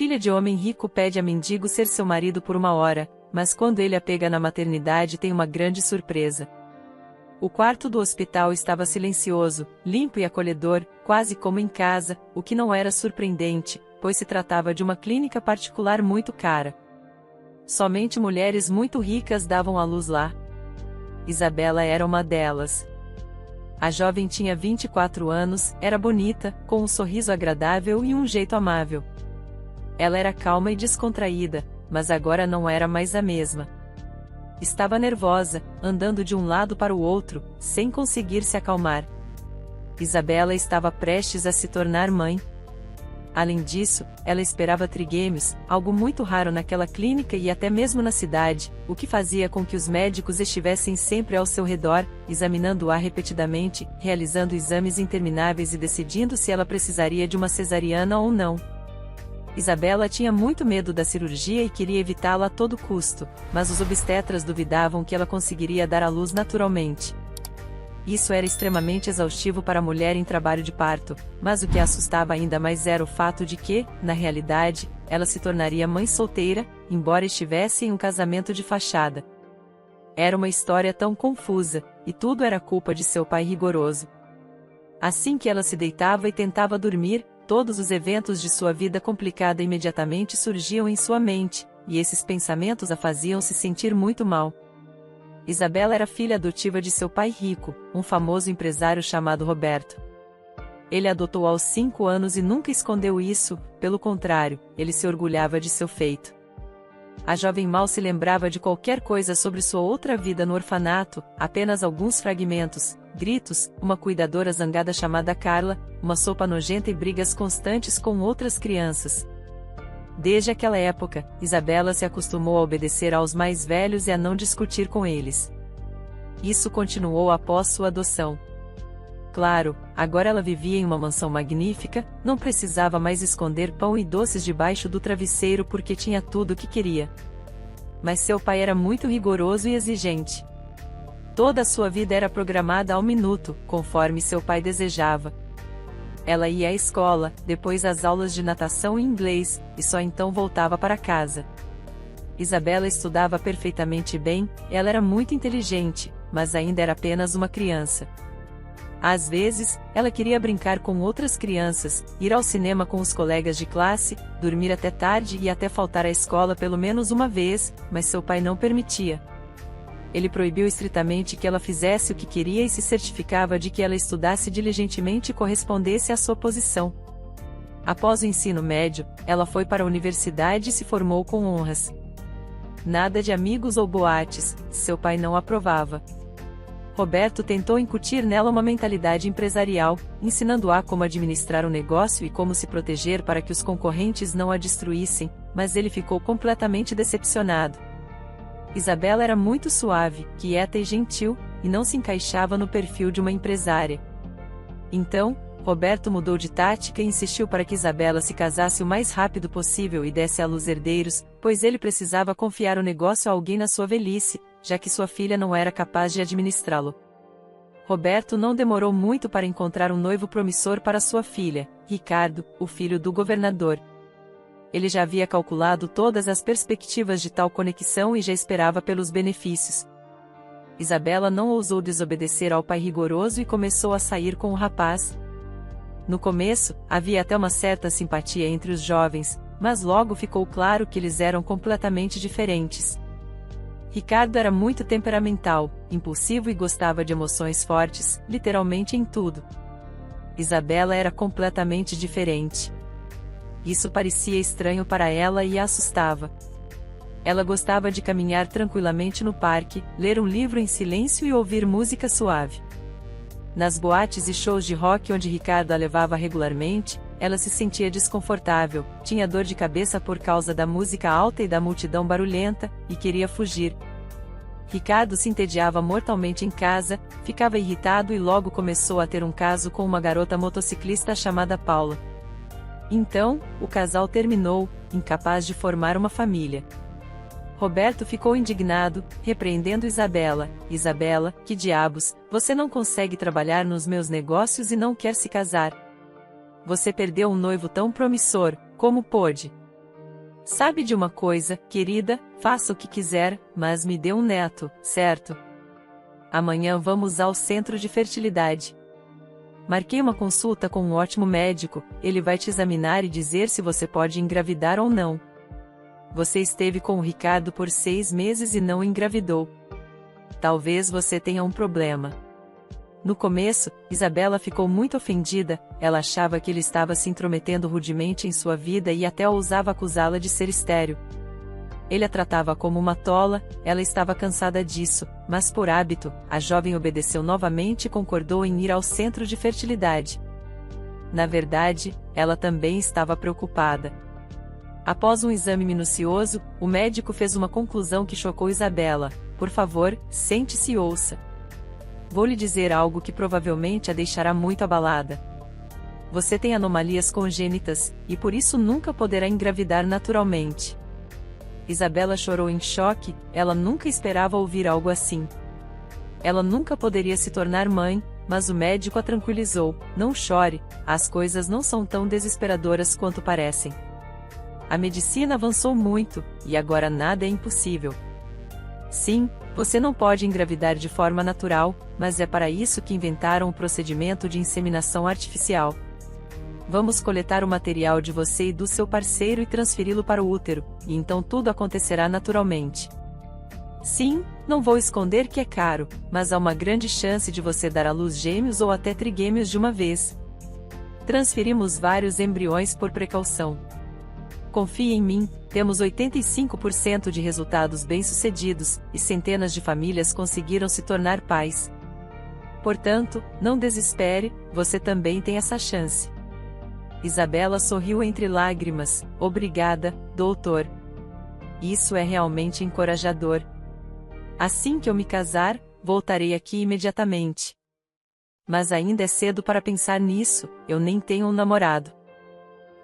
Filha de homem rico pede a mendigo ser seu marido por 1 hora, mas quando ele a pega na maternidade tem uma grande surpresa. O quarto do hospital estava silencioso, limpo e acolhedor, quase como em casa, o que não era surpreendente, pois se tratava de uma clínica particular muito cara. Somente mulheres muito ricas davam à luz lá. Isabela era uma delas. A jovem tinha 24 anos, era bonita, com um sorriso agradável e um jeito amável. Ela era calma e descontraída, mas agora não era mais a mesma. Estava nervosa, andando de um lado para o outro, sem conseguir se acalmar. Isabela estava prestes a se tornar mãe. Além disso, ela esperava trigêmeos, algo muito raro naquela clínica e até mesmo na cidade, o que fazia com que os médicos estivessem sempre ao seu redor, examinando-a repetidamente, realizando exames intermináveis e decidindo se ela precisaria de uma cesariana ou não. Isabela tinha muito medo da cirurgia e queria evitá-la a todo custo, mas os obstetras duvidavam que ela conseguiria dar à luz naturalmente. Isso era extremamente exaustivo para a mulher em trabalho de parto, mas o que a assustava ainda mais era o fato de que, na realidade, ela se tornaria mãe solteira, embora estivesse em um casamento de fachada. Era uma história tão confusa, e tudo era culpa de seu pai rigoroso. Assim que ela se deitava e tentava dormir, todos os eventos de sua vida complicada imediatamente surgiam em sua mente, e esses pensamentos a faziam se sentir muito mal. Isabela era filha adotiva de seu pai rico, um famoso empresário chamado Roberto. Ele a adotou aos 5 anos e nunca escondeu isso, pelo contrário, ele se orgulhava de seu feito. A jovem mal se lembrava de qualquer coisa sobre sua outra vida no orfanato, apenas alguns fragmentos, gritos, uma cuidadora zangada chamada Carla, uma sopa nojenta e brigas constantes com outras crianças. Desde aquela época, Isabela se acostumou a obedecer aos mais velhos e a não discutir com eles. Isso continuou após sua adoção. Claro, agora ela vivia em uma mansão magnífica, não precisava mais esconder pão e doces debaixo do travesseiro porque tinha tudo o que queria. Mas seu pai era muito rigoroso e exigente. Toda a sua vida era programada ao minuto, conforme seu pai desejava. Ela ia à escola, depois às aulas de natação e inglês, e só então voltava para casa. Isabela estudava perfeitamente bem, ela era muito inteligente, mas ainda era apenas uma criança. Às vezes, ela queria brincar com outras crianças, ir ao cinema com os colegas de classe, dormir até tarde e até faltar à escola pelo menos uma vez, mas seu pai não permitia. Ele proibiu estritamente que ela fizesse o que queria e se certificava de que ela estudasse diligentemente e correspondesse à sua posição. Após o ensino médio, ela foi para a universidade e se formou com honras. Nada de amigos ou boates, seu pai não aprovava. Roberto tentou incutir nela uma mentalidade empresarial, ensinando-a como administrar o negócio e como se proteger para que os concorrentes não a destruíssem, mas ele ficou completamente decepcionado. Isabela era muito suave, quieta e gentil, e não se encaixava no perfil de uma empresária. Então, Roberto mudou de tática e insistiu para que Isabela se casasse o mais rápido possível e desse à luz herdeiros, pois ele precisava confiar o negócio a alguém na sua velhice, já que sua filha não era capaz de administrá-lo. Roberto não demorou muito para encontrar um noivo promissor para sua filha, Ricardo, o filho do governador. Ele já havia calculado todas as perspectivas de tal conexão e já esperava pelos benefícios. Isabela não ousou desobedecer ao pai rigoroso e começou a sair com o rapaz. No começo, havia até uma certa simpatia entre os jovens, mas logo ficou claro que eles eram completamente diferentes. Ricardo era muito temperamental, impulsivo e gostava de emoções fortes, literalmente em tudo. Isabela era completamente diferente. Isso parecia estranho para ela e a assustava. Ela gostava de caminhar tranquilamente no parque, ler um livro em silêncio e ouvir música suave. Nas boates e shows de rock onde Ricardo a levava regularmente, ela se sentia desconfortável, tinha dor de cabeça por causa da música alta e da multidão barulhenta, e queria fugir. Ricardo se entediava mortalmente em casa, ficava irritado e logo começou a ter um caso com uma garota motociclista chamada Paula. Então, o casal terminou, incapaz de formar uma família. Roberto ficou indignado, repreendendo Isabela. Isabela, que diabos, você não consegue trabalhar nos meus negócios e não quer se casar. Você perdeu um noivo tão promissor, como pôde? Sabe de uma coisa, querida, faça o que quiser, mas me dê um neto, certo? Amanhã vamos ao centro de fertilidade. Marquei uma consulta com um ótimo médico, ele vai te examinar e dizer se você pode engravidar ou não. Você esteve com o Ricardo por 6 meses e não engravidou. Talvez você tenha um problema. No começo, Isabela ficou muito ofendida, ela achava que ele estava se intrometendo rudemente em sua vida e até ousava acusá-la de ser estéril. Ele a tratava como uma tola, ela estava cansada disso, mas por hábito, a jovem obedeceu novamente e concordou em ir ao centro de fertilidade. Na verdade, ela também estava preocupada. Após um exame minucioso, o médico fez uma conclusão que chocou Isabela. Por favor, sente-se e ouça. Vou lhe dizer algo que provavelmente a deixará muito abalada. Você tem anomalias congênitas, e por isso nunca poderá engravidar naturalmente. Isabela chorou em choque, ela nunca esperava ouvir algo assim. Ela nunca poderia se tornar mãe, mas o médico a tranquilizou: não chore, as coisas não são tão desesperadoras quanto parecem. A medicina avançou muito, e agora nada é impossível. Sim, você não pode engravidar de forma natural, mas é para isso que inventaram o procedimento de inseminação artificial. Vamos coletar o material de você e do seu parceiro e transferi-lo para o útero, e então tudo acontecerá naturalmente. Sim, não vou esconder que é caro, mas há uma grande chance de você dar à luz gêmeos ou até trigêmeos de uma vez. Transferimos vários embriões por precaução. Confie em mim, temos 85% de resultados bem-sucedidos, e centenas de famílias conseguiram se tornar pais. Portanto, não desespere, você também tem essa chance. Isabela sorriu entre lágrimas. Obrigada, doutor. Isso é realmente encorajador. Assim que eu me casar, voltarei aqui imediatamente. Mas ainda é cedo para pensar nisso, eu nem tenho um namorado.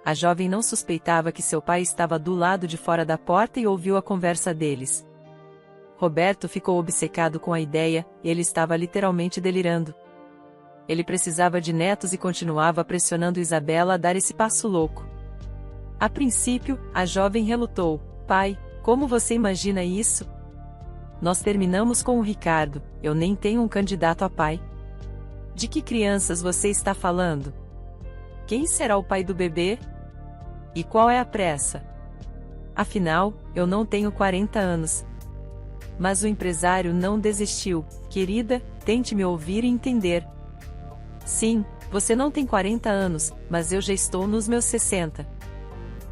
A jovem não suspeitava que seu pai estava do lado de fora da porta e ouviu a conversa deles. Roberto ficou obcecado com a ideia, ele estava literalmente delirando. Ele precisava de netos e continuava pressionando Isabela a dar esse passo louco. A princípio, a jovem relutou: pai, como você imagina isso? Nós terminamos com o Ricardo, eu nem tenho um candidato a pai. De que crianças você está falando? Quem será o pai do bebê? E qual é a pressa? Afinal, eu não tenho 40 anos. Mas o empresário não desistiu. Querida, tente me ouvir e entender. Sim, você não tem 40 anos, mas eu já estou nos meus 60.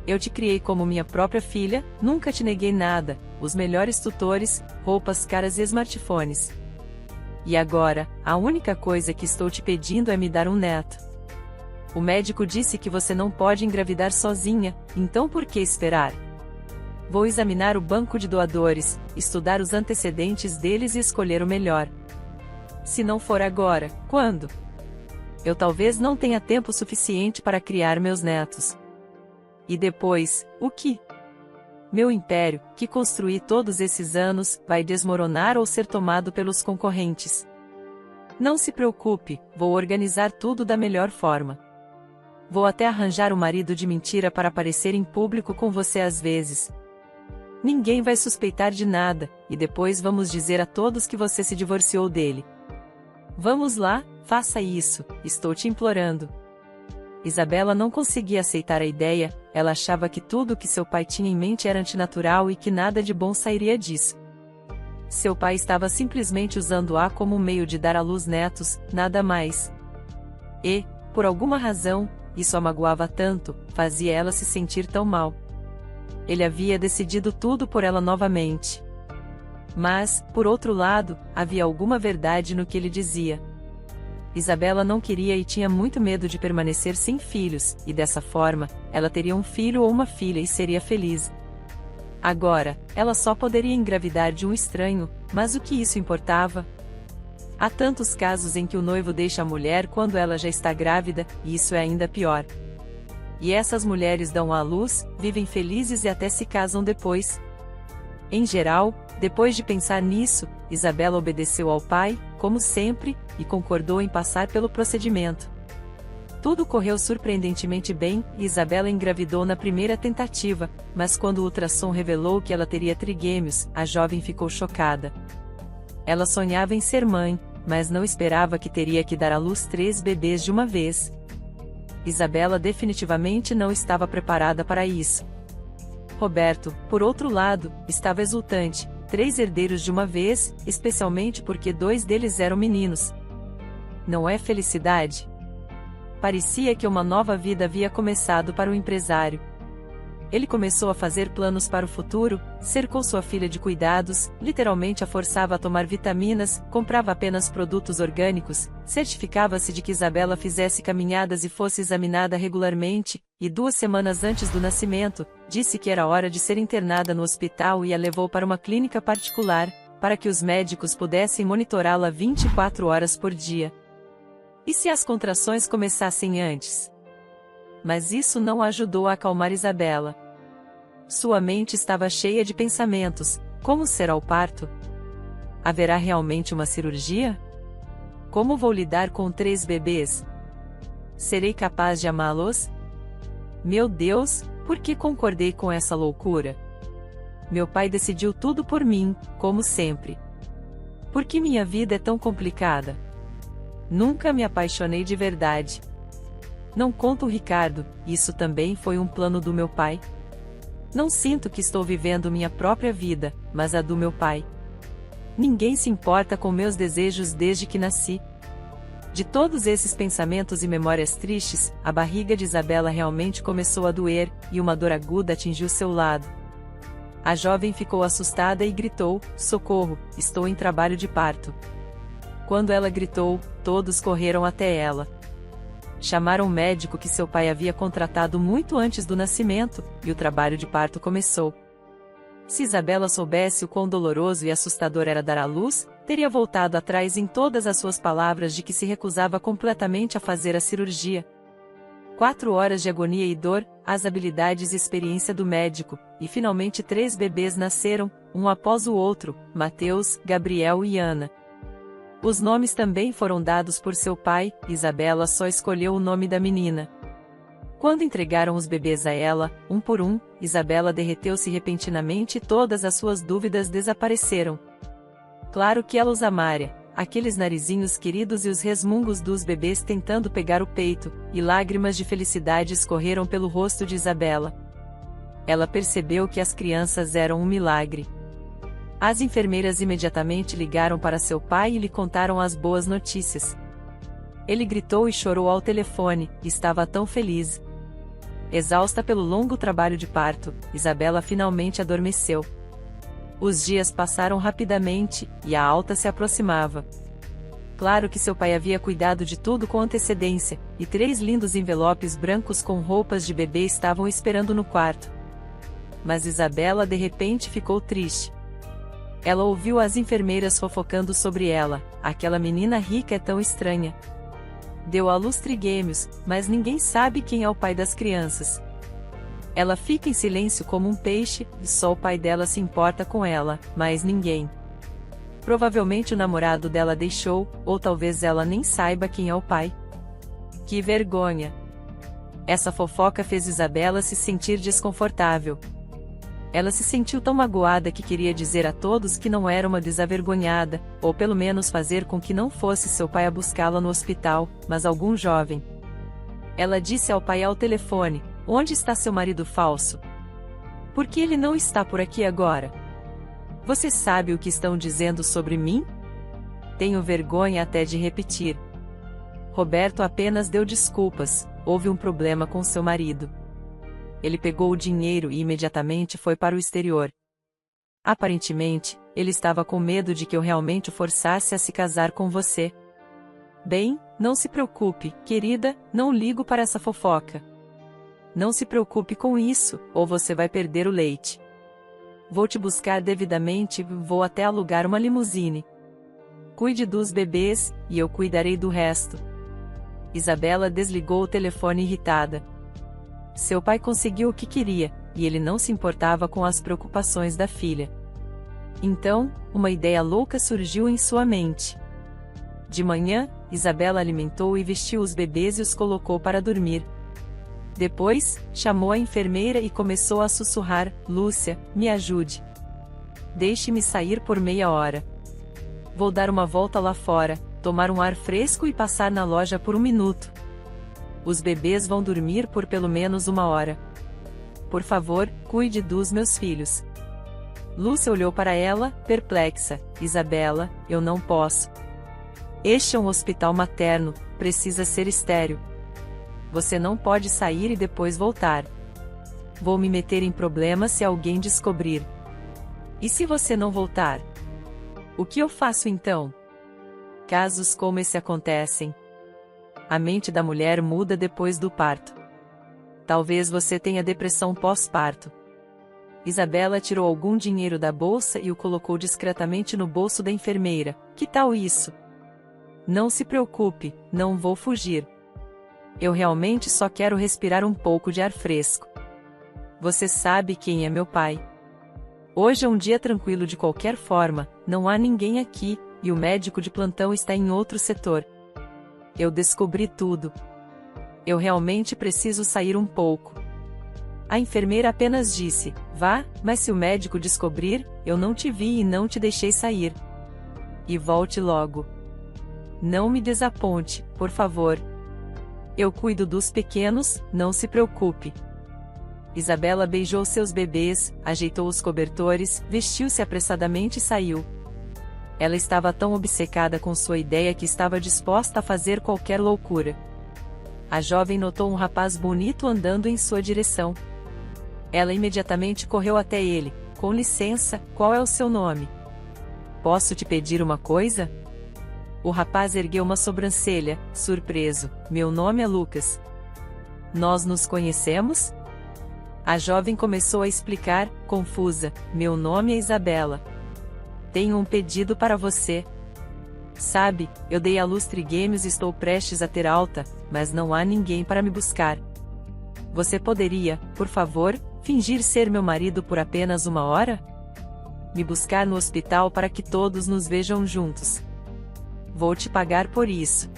Eu te criei como minha própria filha, nunca te neguei nada, os melhores tutores, roupas caras e smartphones. E agora, a única coisa que estou te pedindo é me dar um neto. O médico disse que você não pode engravidar sozinha, então por que esperar? Vou examinar o banco de doadores, estudar os antecedentes deles e escolher o melhor. Se não for agora, quando? Eu talvez não tenha tempo suficiente para criar meus netos. E depois, o que? Meu império, que construí todos esses anos, vai desmoronar ou ser tomado pelos concorrentes. Não se preocupe, vou organizar tudo da melhor forma. Vou até arranjar um marido de mentira para aparecer em público com você às vezes. Ninguém vai suspeitar de nada, e depois vamos dizer a todos que você se divorciou dele. Vamos lá, faça isso, estou te implorando. Isabela não conseguia aceitar a ideia, ela achava que tudo o que seu pai tinha em mente era antinatural e que nada de bom sairia disso. Seu pai estava simplesmente usando-a como um meio de dar à luz netos, nada mais. E, por alguma razão, isso a magoava tanto, fazia ela se sentir tão mal. Ele havia decidido tudo por ela novamente. Mas, por outro lado, havia alguma verdade no que ele dizia. Isabela não queria e tinha muito medo de permanecer sem filhos, e dessa forma, ela teria um filho ou uma filha e seria feliz. Agora, ela só poderia engravidar de um estranho, mas o que isso importava? Há tantos casos em que o noivo deixa a mulher quando ela já está grávida, e isso é ainda pior. E essas mulheres dão à luz, vivem felizes e até se casam depois. Em geral, depois de pensar nisso, Isabela obedeceu ao pai, como sempre, e concordou em passar pelo procedimento. Tudo correu surpreendentemente bem, e Isabela engravidou na primeira tentativa, mas quando o ultrassom revelou que ela teria trigêmeos, a jovem ficou chocada. Ela sonhava em ser mãe, mas não esperava que teria que dar à luz 3 bebês de uma vez. Isabela definitivamente não estava preparada para isso. Roberto, por outro lado, estava exultante, 3 herdeiros de uma vez, especialmente porque 2 deles eram meninos. Não é felicidade? Parecia que uma nova vida havia começado para o empresário. Ele começou a fazer planos para o futuro, cercou sua filha de cuidados, literalmente a forçava a tomar vitaminas, comprava apenas produtos orgânicos, certificava-se de que Isabela fizesse caminhadas e fosse examinada regularmente, e 2 semanas antes do nascimento, disse que era hora de ser internada no hospital e a levou para uma clínica particular, para que os médicos pudessem monitorá-la 24 horas por dia. E se as contrações começassem antes? Mas isso não ajudou a acalmar Isabela. Sua mente estava cheia de pensamentos: como será o parto? Haverá realmente uma cirurgia? Como vou lidar com 3 bebês? Serei capaz de amá-los? Meu Deus, por que concordei com essa loucura? Meu pai decidiu tudo por mim, como sempre. Por que minha vida é tão complicada? Nunca me apaixonei de verdade. Não conto o Ricardo, isso também foi um plano do meu pai. Não sinto que estou vivendo minha própria vida, mas a do meu pai. Ninguém se importa com meus desejos desde que nasci. De todos esses pensamentos e memórias tristes, a barriga de Isabela realmente começou a doer, e uma dor aguda atingiu seu lado. A jovem ficou assustada e gritou: socorro, estou em trabalho de parto. Quando ela gritou, todos correram até ela. Chamaram o médico que seu pai havia contratado muito antes do nascimento, e o trabalho de parto começou. Se Isabela soubesse o quão doloroso e assustador era dar à luz, teria voltado atrás em todas as suas palavras de que se recusava completamente a fazer a cirurgia. 4 horas de agonia e dor, as habilidades e experiência do médico, e finalmente 3 bebês nasceram, um após o outro, Mateus, Gabriel e Ana. Os nomes também foram dados por seu pai, Isabela só escolheu o nome da menina. Quando entregaram os bebês a ela, um por um, Isabela derreteu-se repentinamente e todas as suas dúvidas desapareceram. Claro que ela os amara, aqueles narizinhos queridos e os resmungos dos bebês tentando pegar o peito, e lágrimas de felicidade escorreram pelo rosto de Isabela. Ela percebeu que as crianças eram um milagre. As enfermeiras imediatamente ligaram para seu pai e lhe contaram as boas notícias. Ele gritou e chorou ao telefone, estava tão feliz. Exausta pelo longo trabalho de parto, Isabela finalmente adormeceu. Os dias passaram rapidamente, e a alta se aproximava. Claro que seu pai havia cuidado de tudo com antecedência, e 3 lindos envelopes brancos com roupas de bebê estavam esperando no quarto. Mas Isabela de repente ficou triste. Ela ouviu as enfermeiras fofocando sobre ela: aquela menina rica é tão estranha. Deu à luz trigêmeos, mas ninguém sabe quem é o pai das crianças. Ela fica em silêncio como um peixe, e só o pai dela se importa com ela, mas ninguém. Provavelmente o namorado dela deixou, ou talvez ela nem saiba quem é o pai. Que vergonha! Essa fofoca fez Isabela se sentir desconfortável. Ela se sentiu tão magoada que queria dizer a todos que não era uma desavergonhada, ou pelo menos fazer com que não fosse seu pai a buscá-la no hospital, mas algum jovem. Ela disse ao pai ao telefone: onde está seu marido falso? Por que ele não está por aqui agora? Você sabe o que estão dizendo sobre mim? Tenho vergonha até de repetir. Roberto apenas deu desculpas, houve um problema com seu marido. Ele pegou o dinheiro e imediatamente foi para o exterior. Aparentemente, ele estava com medo de que eu realmente o forçasse a se casar com você. Bem, não se preocupe, querida, não ligo para essa fofoca. Não se preocupe com isso, ou você vai perder o leite. Vou te buscar devidamente e vou até alugar uma limusine. Cuide dos bebês, e eu cuidarei do resto. Isabela desligou o telefone irritada. Seu pai conseguiu o que queria, e ele não se importava com as preocupações da filha. Então, uma ideia louca surgiu em sua mente. De manhã, Isabela alimentou e vestiu os bebês e os colocou para dormir. Depois, chamou a enfermeira e começou a sussurrar: Lúcia, me ajude. Deixe-me sair por meia hora. Vou dar uma volta lá fora, tomar um ar fresco e passar na loja por 1 minuto. Os bebês vão dormir por pelo menos 1 hora. Por favor, cuide dos meus filhos. Lúcia olhou para ela, perplexa. Isabela, eu não posso. Este é um hospital materno, precisa ser estéril. Você não pode sair e depois voltar. Vou me meter em problemas se alguém descobrir. E se você não voltar? O que eu faço então? Casos como esse acontecem. A mente da mulher muda depois do parto. Talvez você tenha depressão pós-parto. Isabela tirou algum dinheiro da bolsa e o colocou discretamente no bolso da enfermeira. Que tal isso? Não se preocupe, não vou fugir. Eu realmente só quero respirar um pouco de ar fresco. Você sabe quem é meu pai. Hoje é um dia tranquilo de qualquer forma, não há ninguém aqui, e o médico de plantão está em outro setor. Eu descobri tudo. Eu realmente preciso sair um pouco. A enfermeira apenas disse: vá, mas se o médico descobrir, eu não te vi e não te deixei sair. E volte logo. Não me desaponte, por favor. Eu cuido dos pequenos, não se preocupe. Isabela beijou seus bebês, ajeitou os cobertores, vestiu-se apressadamente e saiu. Ela estava tão obcecada com sua ideia que estava disposta a fazer qualquer loucura. A jovem notou um rapaz bonito andando em sua direção. Ela imediatamente correu até ele. Com licença, qual é o seu nome? Posso te pedir uma coisa? O rapaz ergueu uma sobrancelha, surpreso. Meu nome é Lucas. Nós nos conhecemos? A jovem começou a explicar, confusa. Meu nome é Isabela. Tenho um pedido para você. Sabe, eu dei à luz trigêmeos e estou prestes a ter alta, mas não há ninguém para me buscar. Você poderia, por favor, fingir ser meu marido por apenas 1 hora? Me buscar no hospital para que todos nos vejam juntos. Vou te pagar por isso.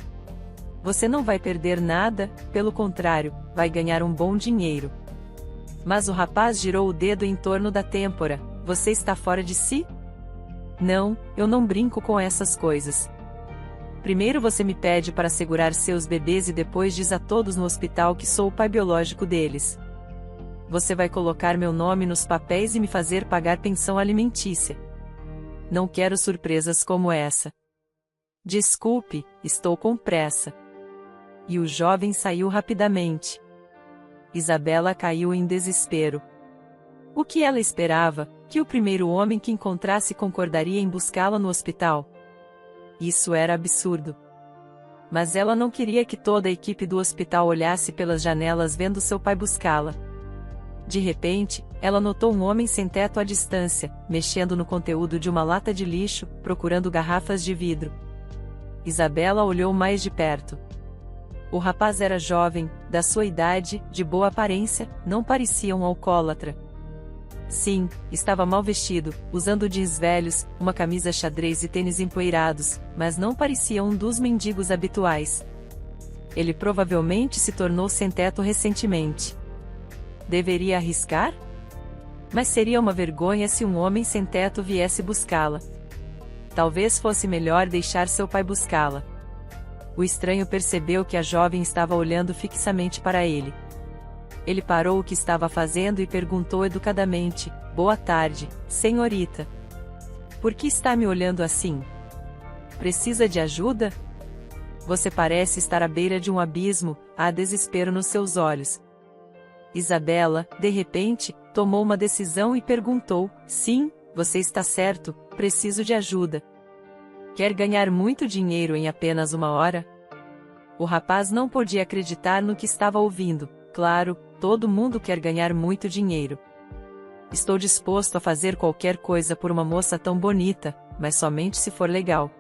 Você não vai perder nada, pelo contrário, vai ganhar um bom dinheiro. Mas o rapaz girou o dedo em torno da têmpora. Você está fora de si? Não, eu não brinco com essas coisas. Primeiro você me pede para segurar seus bebês e depois diz a todos no hospital que sou o pai biológico deles. Você vai colocar meu nome nos papéis e me fazer pagar pensão alimentícia. Não quero surpresas como essa. Desculpe, estou com pressa. E o jovem saiu rapidamente. Isabela caiu em desespero. O que ela esperava? Que o primeiro homem que encontrasse concordaria em buscá-la no hospital? Isso era absurdo. Mas ela não queria que toda a equipe do hospital olhasse pelas janelas vendo seu pai buscá-la. De repente, ela notou um homem sem teto à distância, mexendo no conteúdo de uma lata de lixo, procurando garrafas de vidro. Isabela olhou mais de perto. O rapaz era jovem, da sua idade, de boa aparência, não parecia um alcoólatra. Sim, estava mal vestido, usando jeans velhos, uma camisa xadrez e tênis empoeirados, mas não parecia um dos mendigos habituais. Ele provavelmente se tornou sem teto recentemente. Deveria arriscar? Mas seria uma vergonha se um homem sem teto viesse buscá-la. Talvez fosse melhor deixar seu pai buscá-la. O estranho percebeu que a jovem estava olhando fixamente para ele. Ele parou o que estava fazendo e perguntou educadamente: Boa tarde, senhorita. Por que está me olhando assim? Precisa de ajuda? Você parece estar à beira de um abismo, há desespero nos seus olhos. Isabela, de repente, tomou uma decisão e perguntou: Sim, você está certo, preciso de ajuda. Quer ganhar muito dinheiro em apenas 1 hora? O rapaz não podia acreditar no que estava ouvindo. Claro, todo mundo quer ganhar muito dinheiro. Estou disposto a fazer qualquer coisa por uma moça tão bonita, mas somente se for legal.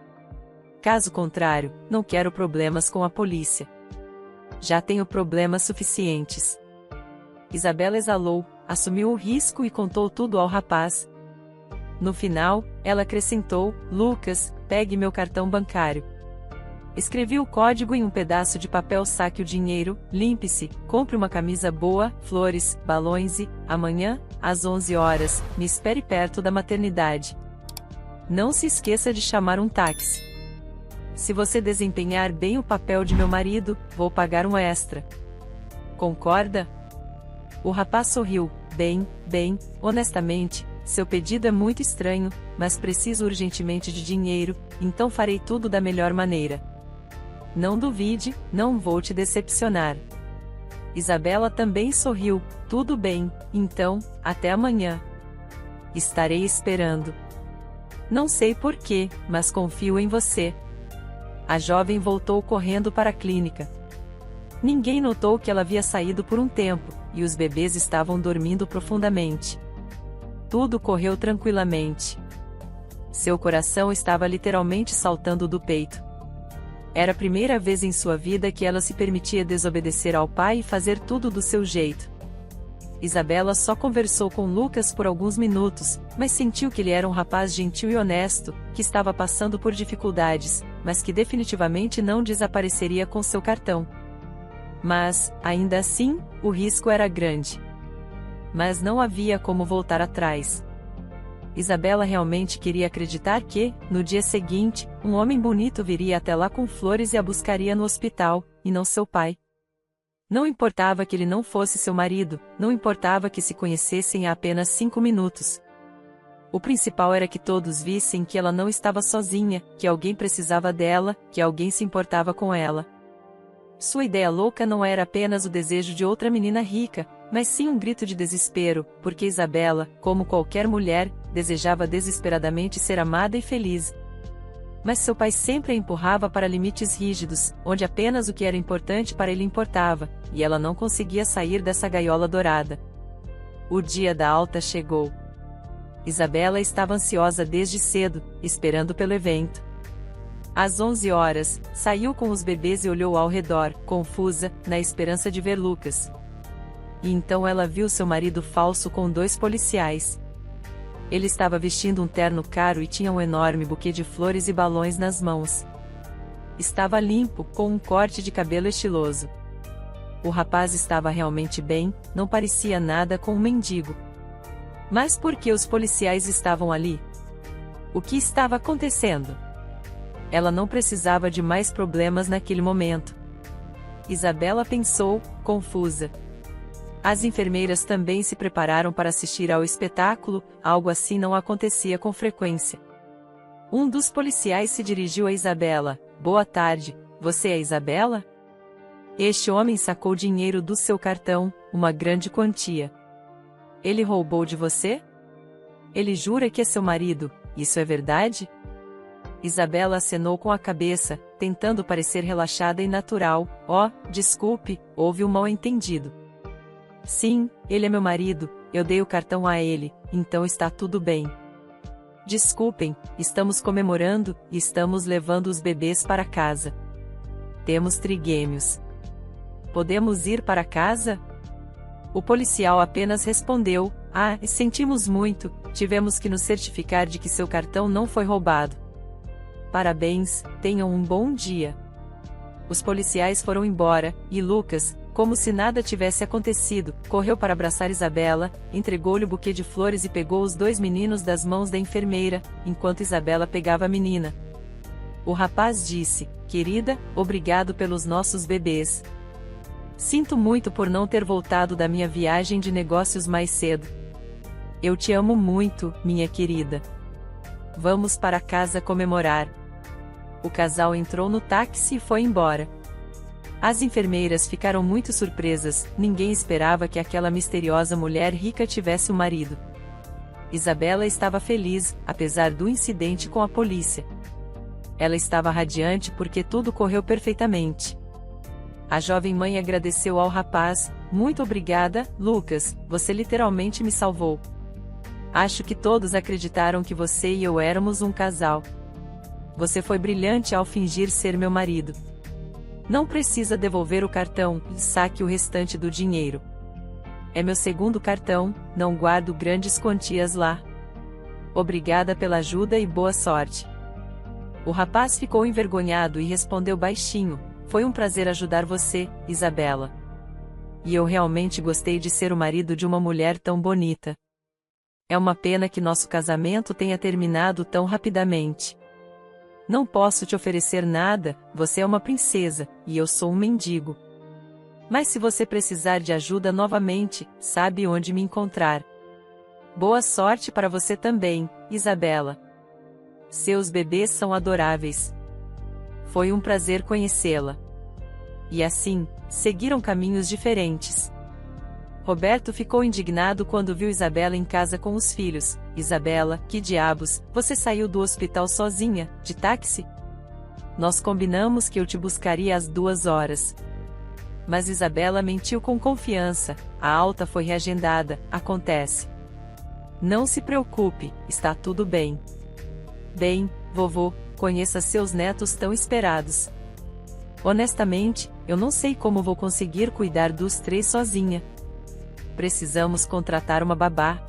Caso contrário, não quero problemas com a polícia. Já tenho problemas suficientes. Isabela exalou, assumiu o risco e contou tudo ao rapaz. No final, ela acrescentou: Lucas, pegue meu cartão bancário. Escrevi o código em um pedaço de papel. Saque o dinheiro, limpe-se, compre uma camisa boa, flores, balões e, amanhã, às 11 horas, me espere perto da maternidade. Não se esqueça de chamar um táxi. Se você desempenhar bem o papel de meu marido, vou pagar um extra. Concorda? O rapaz sorriu. Bem, honestamente, seu pedido é muito estranho, mas preciso urgentemente de dinheiro, então farei tudo da melhor maneira. Não duvide, não vou te decepcionar. Isabela também sorriu. Tudo bem, então, até amanhã. Estarei esperando. Não sei porquê, mas confio em você. A jovem voltou correndo para a clínica. Ninguém notou que ela havia saído por um tempo, e os bebês estavam dormindo profundamente. Tudo correu tranquilamente. Seu coração estava literalmente saltando do peito. Era a primeira vez em sua vida que ela se permitia desobedecer ao pai e fazer tudo do seu jeito. Isabela só conversou com Lucas por alguns minutos, mas sentiu que ele era um rapaz gentil e honesto, que estava passando por dificuldades, mas que definitivamente não desapareceria com seu cartão. Mas, ainda assim, o risco era grande. Mas não havia como voltar atrás. Isabela realmente queria acreditar que, no dia seguinte, um homem bonito viria até lá com flores e a buscaria no hospital, e não seu pai. Não importava que ele não fosse seu marido, não importava que se conhecessem há apenas 5 minutos. O principal era que todos vissem que ela não estava sozinha, que alguém precisava dela, que alguém se importava com ela. Sua ideia louca não era apenas o desejo de outra menina rica, mas sim um grito de desespero, porque Isabela, como qualquer mulher, desejava desesperadamente ser amada e feliz. Mas seu pai sempre a empurrava para limites rígidos, onde apenas o que era importante para ele importava, e ela não conseguia sair dessa gaiola dourada. O dia da alta chegou. Isabela estava ansiosa desde cedo, esperando pelo evento. Às 11 horas, saiu com os bebês e olhou ao redor, confusa, na esperança de ver Lucas. E então ela viu seu marido falso com 2 policiais. Ele estava vestindo um terno caro e tinha um enorme buquê de flores e balões nas mãos. Estava limpo, com um corte de cabelo estiloso. O rapaz estava realmente bem, não parecia nada com um mendigo. Mas por que os policiais estavam ali? O que estava acontecendo? Ela não precisava de mais problemas naquele momento. Isabela pensou, confusa. As enfermeiras também se prepararam para assistir ao espetáculo, algo assim não acontecia com frequência. Um dos policiais se dirigiu a Isabela. Boa tarde, você é Isabela? Este homem sacou dinheiro do seu cartão, uma grande quantia. Ele roubou de você? Ele jura que é seu marido, isso é verdade? Isabela acenou com a cabeça, tentando parecer relaxada e natural. Oh, desculpe, houve um mal-entendido. Sim, ele é meu marido, eu dei o cartão a ele, então está tudo bem. Desculpem, estamos comemorando, e estamos levando os bebês para casa. Temos trigêmeos. Podemos ir para casa? O policial apenas respondeu, sentimos muito, tivemos que nos certificar de que seu cartão não foi roubado. Parabéns, tenham um bom dia. Os policiais foram embora, e Lucas, como se nada tivesse acontecido, correu para abraçar Isabela, entregou-lhe o buquê de flores e pegou os 2 meninos das mãos da enfermeira, enquanto Isabela pegava a menina. O rapaz disse, querida, obrigado pelos nossos bebês. Sinto muito por não ter voltado da minha viagem de negócios mais cedo. Eu te amo muito, minha querida. Vamos para casa comemorar. O casal entrou no táxi e foi embora. As enfermeiras ficaram muito surpresas, ninguém esperava que aquela misteriosa mulher rica tivesse um marido. Isabela estava feliz, apesar do incidente com a polícia. Ela estava radiante porque tudo correu perfeitamente. A jovem mãe agradeceu ao rapaz, muito obrigada, Lucas, você literalmente me salvou. Acho que todos acreditaram que você e eu éramos um casal. Você foi brilhante ao fingir ser meu marido. Não precisa devolver o cartão, saque o restante do dinheiro. É meu segundo cartão, não guardo grandes quantias lá. Obrigada pela ajuda e boa sorte. O rapaz ficou envergonhado e respondeu baixinho: foi um prazer ajudar você, Isabela. E eu realmente gostei de ser o marido de uma mulher tão bonita. É uma pena que nosso casamento tenha terminado tão rapidamente. Não posso te oferecer nada, você é uma princesa, e eu sou um mendigo. Mas se você precisar de ajuda novamente, sabe onde me encontrar. Boa sorte para você também, Isabela. Seus bebês são adoráveis. Foi um prazer conhecê-la. E assim, seguiram caminhos diferentes. Roberto ficou indignado quando viu Isabela em casa com os filhos. Isabela, que diabos, você saiu do hospital sozinha, de táxi? Nós combinamos que eu te buscaria às 2 horas. Mas Isabela mentiu com confiança, a alta foi reagendada, acontece. Não se preocupe, está tudo bem. Bem, vovô, conheça seus netos tão esperados. Honestamente, eu não sei como vou conseguir cuidar dos 3 sozinha. Precisamos contratar uma babá.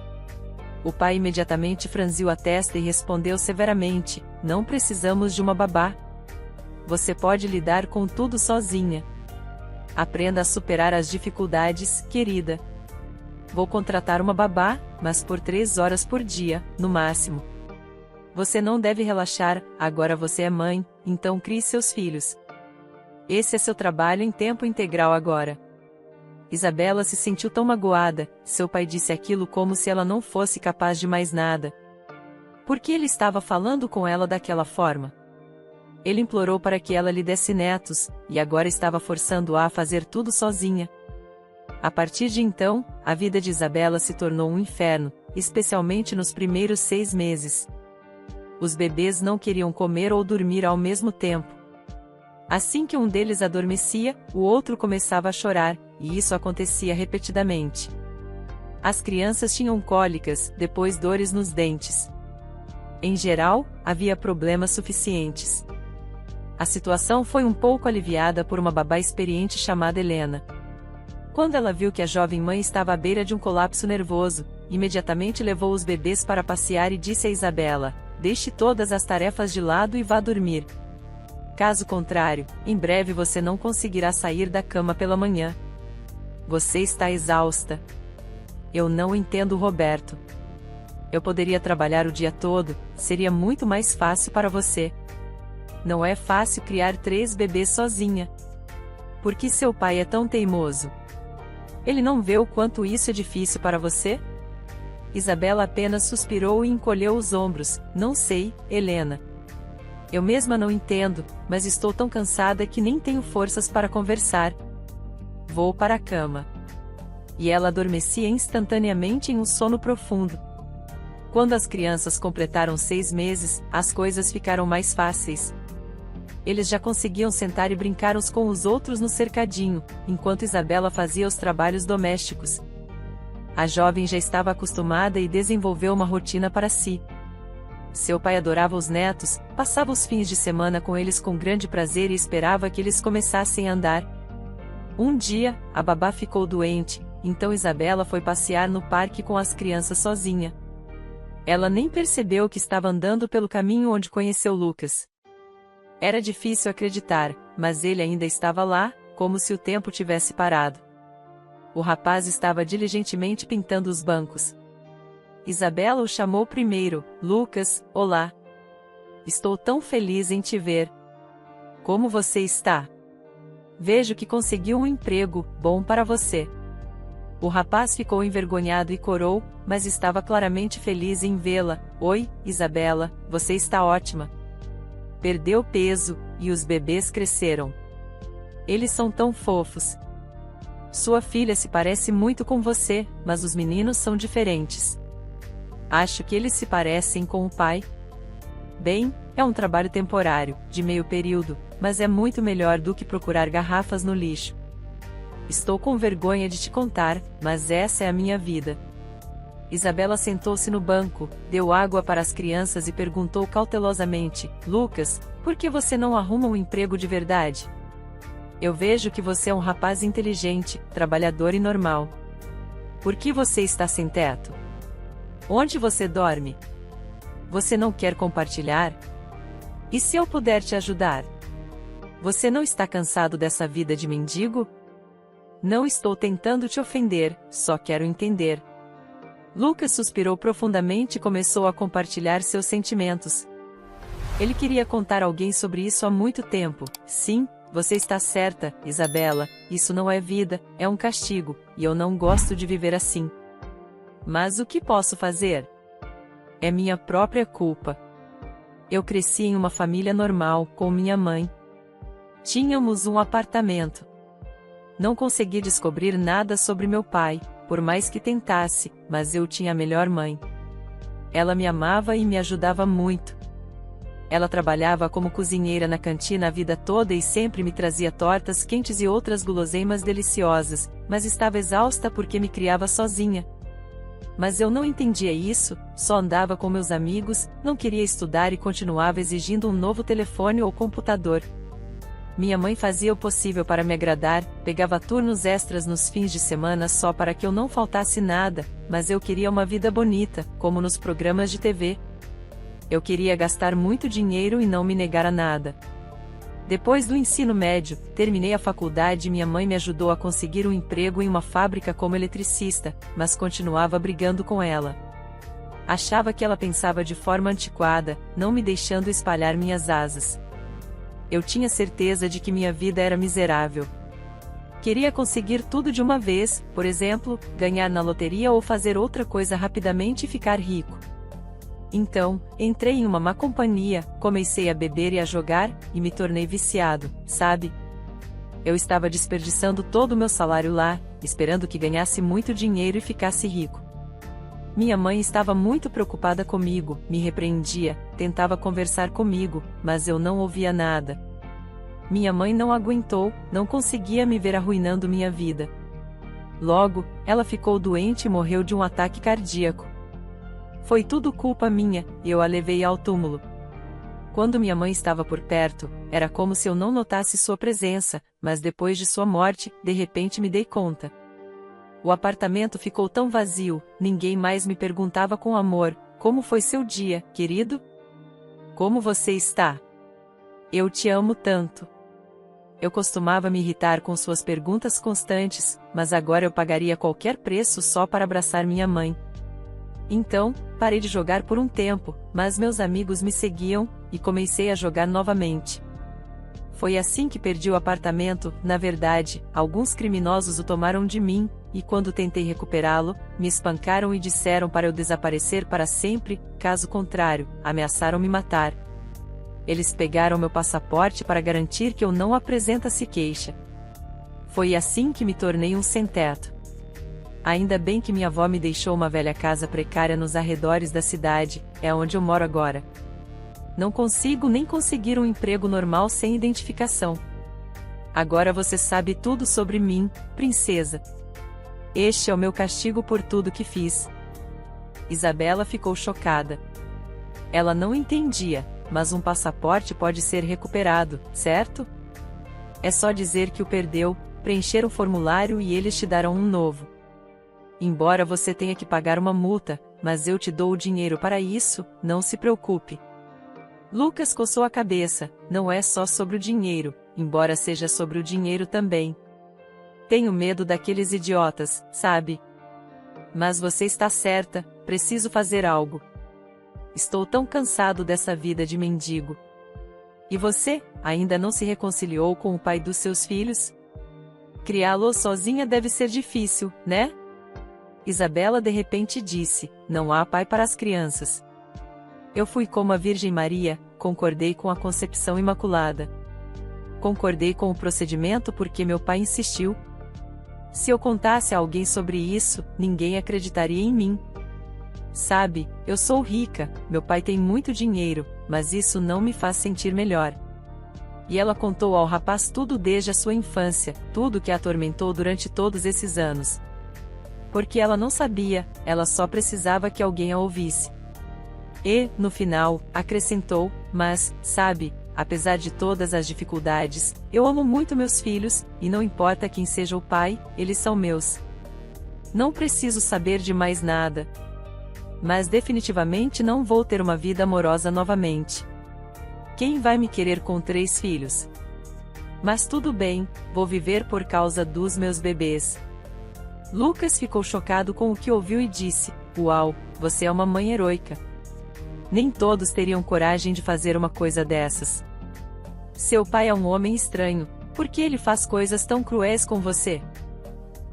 O pai imediatamente franziu a testa e respondeu severamente: não precisamos de uma babá. Você pode lidar com tudo sozinha. Aprenda a superar as dificuldades, querida. Vou contratar uma babá, mas por 3 horas por dia, no máximo. Você não deve relaxar, agora você é mãe, então crie seus filhos. Esse é seu trabalho em tempo integral agora. Isabela se sentiu tão magoada, seu pai disse aquilo como se ela não fosse capaz de mais nada. Por que ele estava falando com ela daquela forma? Ele implorou para que ela lhe desse netos, e agora estava forçando-a a fazer tudo sozinha. A partir de então, a vida de Isabela se tornou um inferno, especialmente nos primeiros 6 meses. Os bebês não queriam comer ou dormir ao mesmo tempo. Assim que um deles adormecia, o outro começava a chorar, e isso acontecia repetidamente. As crianças tinham cólicas, depois dores nos dentes. Em geral, havia problemas suficientes. A situação foi um pouco aliviada por uma babá experiente chamada Helena. Quando ela viu que a jovem mãe estava à beira de um colapso nervoso, imediatamente levou os bebês para passear e disse a Isabela: deixe todas as tarefas de lado e vá dormir. Caso contrário, em breve você não conseguirá sair da cama pela manhã. Você está exausta. Eu não entendo Roberto. Eu poderia trabalhar o dia todo, seria muito mais fácil para você. Não é fácil criar 3 bebês sozinha. Por que seu pai é tão teimoso? Ele não vê o quanto isso é difícil para você? Isabela apenas suspirou e encolheu os ombros. Não sei, Helena. Eu mesma não entendo, mas estou tão cansada que nem tenho forças para conversar. Vou para a cama. E ela adormecia instantaneamente em um sono profundo. Quando as crianças completaram 6 meses, as coisas ficaram mais fáceis. Eles já conseguiam sentar e brincar uns com os outros no cercadinho, enquanto Isabela fazia os trabalhos domésticos. A jovem já estava acostumada e desenvolveu uma rotina para si. Seu pai adorava os netos, passava os fins de semana com eles com grande prazer e esperava que eles começassem a andar. Um dia, a babá ficou doente, então Isabela foi passear no parque com as crianças sozinha. Ela nem percebeu que estava andando pelo caminho onde conheceu Lucas. Era difícil acreditar, mas ele ainda estava lá, como se o tempo tivesse parado. O rapaz estava diligentemente pintando os bancos. Isabela o chamou primeiro: Lucas, olá. Estou tão feliz em te ver. Como você está? Vejo que conseguiu um emprego, bom para você. O rapaz ficou envergonhado e corou, mas estava claramente feliz em vê-la. Oi, Isabela, você está ótima. Perdeu peso, e os bebês cresceram. Eles são tão fofos. Sua filha se parece muito com você, mas os meninos são diferentes. Acho que eles se parecem com o pai. Bem, é um trabalho temporário, de meio período, mas é muito melhor do que procurar garrafas no lixo. Estou com vergonha de te contar, mas essa é a minha vida. Isabela sentou-se no banco, deu água para as crianças e perguntou cautelosamente: Lucas, por que você não arruma um emprego de verdade? Eu vejo que você é um rapaz inteligente, trabalhador e normal. Por que você está sem teto? Onde você dorme? Você não quer compartilhar? E se eu puder te ajudar? Você não está cansado dessa vida de mendigo? Não estou tentando te ofender, só quero entender. Lucas suspirou profundamente e começou a compartilhar seus sentimentos. Ele queria contar a alguém sobre isso há muito tempo. Sim, você está certa, Isabela, isso não é vida, é um castigo, e eu não gosto de viver assim. Mas o que posso fazer? É minha própria culpa. Eu cresci em uma família normal, com minha mãe. Tínhamos um apartamento. Não consegui descobrir nada sobre meu pai, por mais que tentasse, mas eu tinha a melhor mãe. Ela me amava e me ajudava muito. Ela trabalhava como cozinheira na cantina a vida toda e sempre me trazia tortas quentes e outras guloseimas deliciosas, mas estava exausta porque me criava sozinha. Mas eu não entendia isso, só andava com meus amigos, não queria estudar e continuava exigindo um novo telefone ou computador. Minha mãe fazia o possível para me agradar, pegava turnos extras nos fins de semana só para que eu não faltasse nada, mas eu queria uma vida bonita, como nos programas de TV. Eu queria gastar muito dinheiro e não me negar a nada. Depois do ensino médio, terminei a faculdade e minha mãe me ajudou a conseguir um emprego em uma fábrica como eletricista, mas continuava brigando com ela. Achava que ela pensava de forma antiquada, não me deixando espalhar minhas asas. Eu tinha certeza de que minha vida era miserável. Queria conseguir tudo de uma vez, por exemplo, ganhar na loteria ou fazer outra coisa rapidamente e ficar rico. Então, entrei em uma má companhia, comecei a beber e a jogar, e me tornei viciado, sabe? Eu estava desperdiçando todo o meu salário lá, esperando que ganhasse muito dinheiro e ficasse rico. Minha mãe estava muito preocupada comigo, me repreendia, tentava conversar comigo, mas eu não ouvia nada. Minha mãe não aguentou, não conseguia me ver arruinando minha vida. Logo, ela ficou doente e morreu de um ataque cardíaco. Foi tudo culpa minha, e eu a levei ao túmulo. Quando minha mãe estava por perto, era como se eu não notasse sua presença, mas depois de sua morte, de repente me dei conta. O apartamento ficou tão vazio, ninguém mais me perguntava com amor, como foi seu dia, querido? Como você está? Eu te amo tanto. Eu costumava me irritar com suas perguntas constantes, mas agora eu pagaria qualquer preço só para abraçar minha mãe. Então, parei de jogar por um tempo, mas meus amigos me seguiam, e comecei a jogar novamente. Foi assim que perdi o apartamento. Na verdade, alguns criminosos o tomaram de mim, e quando tentei recuperá-lo, me espancaram e disseram para eu desaparecer para sempre, caso contrário, ameaçaram me matar. Eles pegaram meu passaporte para garantir que eu não apresentasse queixa. Foi assim que me tornei um sem-teto. Ainda bem que minha avó me deixou uma velha casa precária nos arredores da cidade, é onde eu moro agora. Não consigo nem conseguir um emprego normal sem identificação. Agora você sabe tudo sobre mim, princesa. Este é o meu castigo por tudo que fiz. Isabela ficou chocada. Ela não entendia, mas um passaporte pode ser recuperado, certo? É só dizer que o perdeu, preencher um formulário e eles te darão um novo. Embora você tenha que pagar uma multa, mas eu te dou o dinheiro para isso, não se preocupe. Lucas coçou a cabeça, não é só sobre o dinheiro, embora seja sobre o dinheiro também. Tenho medo daqueles idiotas, sabe? Mas você está certa, preciso fazer algo. Estou tão cansado dessa vida de mendigo. E você, ainda não se reconciliou com o pai dos seus filhos? Criá-lo sozinha deve ser difícil, né? Isabela de repente disse, não há pai para as crianças. Eu fui como a Virgem Maria, concordei com a concepção imaculada. Concordei com o procedimento porque meu pai insistiu. Se eu contasse a alguém sobre isso, ninguém acreditaria em mim. Sabe, eu sou rica, meu pai tem muito dinheiro, mas isso não me faz sentir melhor. E ela contou ao rapaz tudo desde a sua infância, tudo que a atormentou durante todos esses anos. Porque ela não sabia, ela só precisava que alguém a ouvisse. E, no final, acrescentou, mas, sabe, apesar de todas as dificuldades, eu amo muito meus filhos, e não importa quem seja o pai, eles são meus. Não preciso saber de mais nada. Mas definitivamente não vou ter uma vida amorosa novamente. Quem vai me querer com 3 filhos? Mas tudo bem, vou viver por causa dos meus bebês. Lucas ficou chocado com o que ouviu e disse: Uau, você é uma mãe heroica. Nem todos teriam coragem de fazer uma coisa dessas. Seu pai é um homem estranho, por que ele faz coisas tão cruéis com você?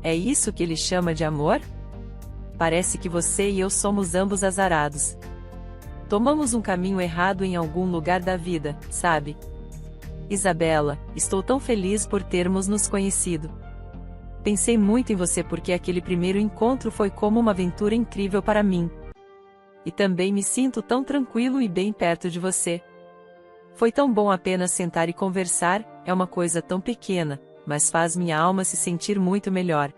É isso que ele chama de amor? Parece que você e eu somos ambos azarados. Tomamos um caminho errado em algum lugar da vida, sabe? Isabela, estou tão feliz por termos nos conhecido. Pensei muito em você porque aquele primeiro encontro foi como uma aventura incrível para mim. E também me sinto tão tranquilo e bem perto de você. Foi tão bom apenas sentar e conversar, é uma coisa tão pequena, mas faz minha alma se sentir muito melhor.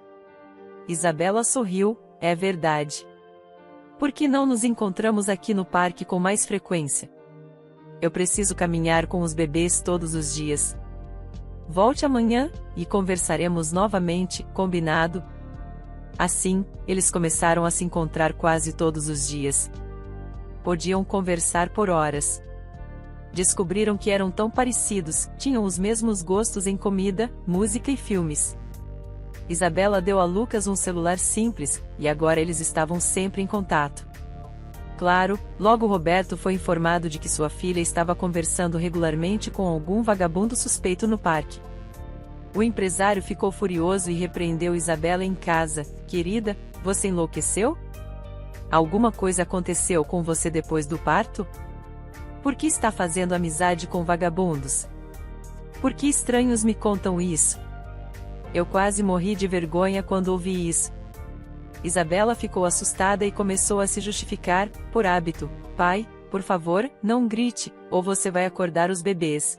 Isabela sorriu, é verdade. Por que não nos encontramos aqui no parque com mais frequência? Eu preciso caminhar com os bebês todos os dias. Volte amanhã, e conversaremos novamente, combinado? Assim, eles começaram a se encontrar quase todos os dias. Podiam conversar por horas. Descobriram que eram tão parecidos, tinham os mesmos gostos em comida, música e filmes. Isabela deu a Lucas um celular simples, e agora eles estavam sempre em contato. Claro, logo Roberto foi informado de que sua filha estava conversando regularmente com algum vagabundo suspeito no parque. O empresário ficou furioso e repreendeu Isabela em casa: Querida, você enlouqueceu? Alguma coisa aconteceu com você depois do parto? Por que está fazendo amizade com vagabundos? Por que estranhos me contam isso? Eu quase morri de vergonha quando ouvi isso. Isabela ficou assustada e começou a se justificar, por hábito: Pai, por favor, não grite, ou você vai acordar os bebês.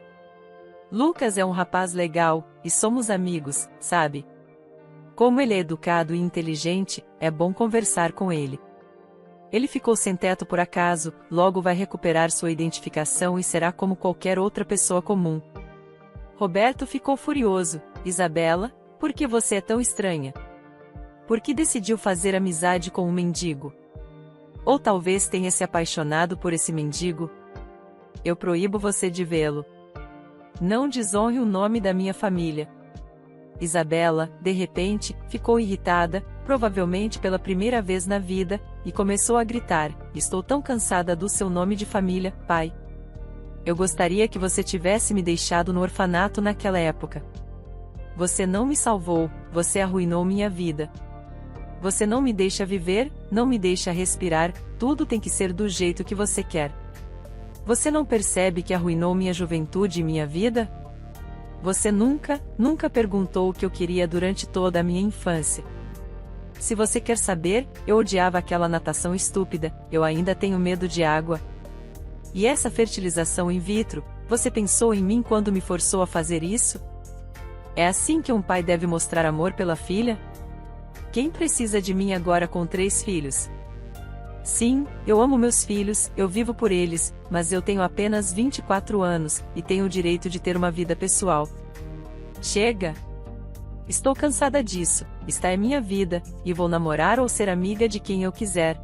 Lucas é um rapaz legal, e somos amigos, sabe? Como ele é educado e inteligente, é bom conversar com ele. Ele ficou sem teto por acaso, logo vai recuperar sua identificação e será como qualquer outra pessoa comum. Roberto ficou furioso: Isabela, por que você é tão estranha? Por que decidiu fazer amizade com um mendigo? Ou talvez tenha se apaixonado por esse mendigo? Eu proíbo você de vê-lo. Não desonre o nome da minha família. Isabela, de repente, ficou irritada, provavelmente pela primeira vez na vida, e começou a gritar: Estou tão cansada do seu nome de família, pai. Eu gostaria que você tivesse me deixado no orfanato naquela época. Você não me salvou, você arruinou minha vida. Você não me deixa viver, não me deixa respirar, tudo tem que ser do jeito que você quer. Você não percebe que arruinou minha juventude e minha vida? Você nunca perguntou o que eu queria durante toda a minha infância. Se você quer saber, eu odiava aquela natação estúpida, eu ainda tenho medo de água. E essa fertilização in vitro, você pensou em mim quando me forçou a fazer isso? É assim que um pai deve mostrar amor pela filha? Quem precisa de mim agora com 3 filhos? Sim, eu amo meus filhos, eu vivo por eles, mas eu tenho apenas 24 anos, e tenho o direito de ter uma vida pessoal. Chega! Estou cansada disso, esta é minha vida, e vou namorar ou ser amiga de quem eu quiser.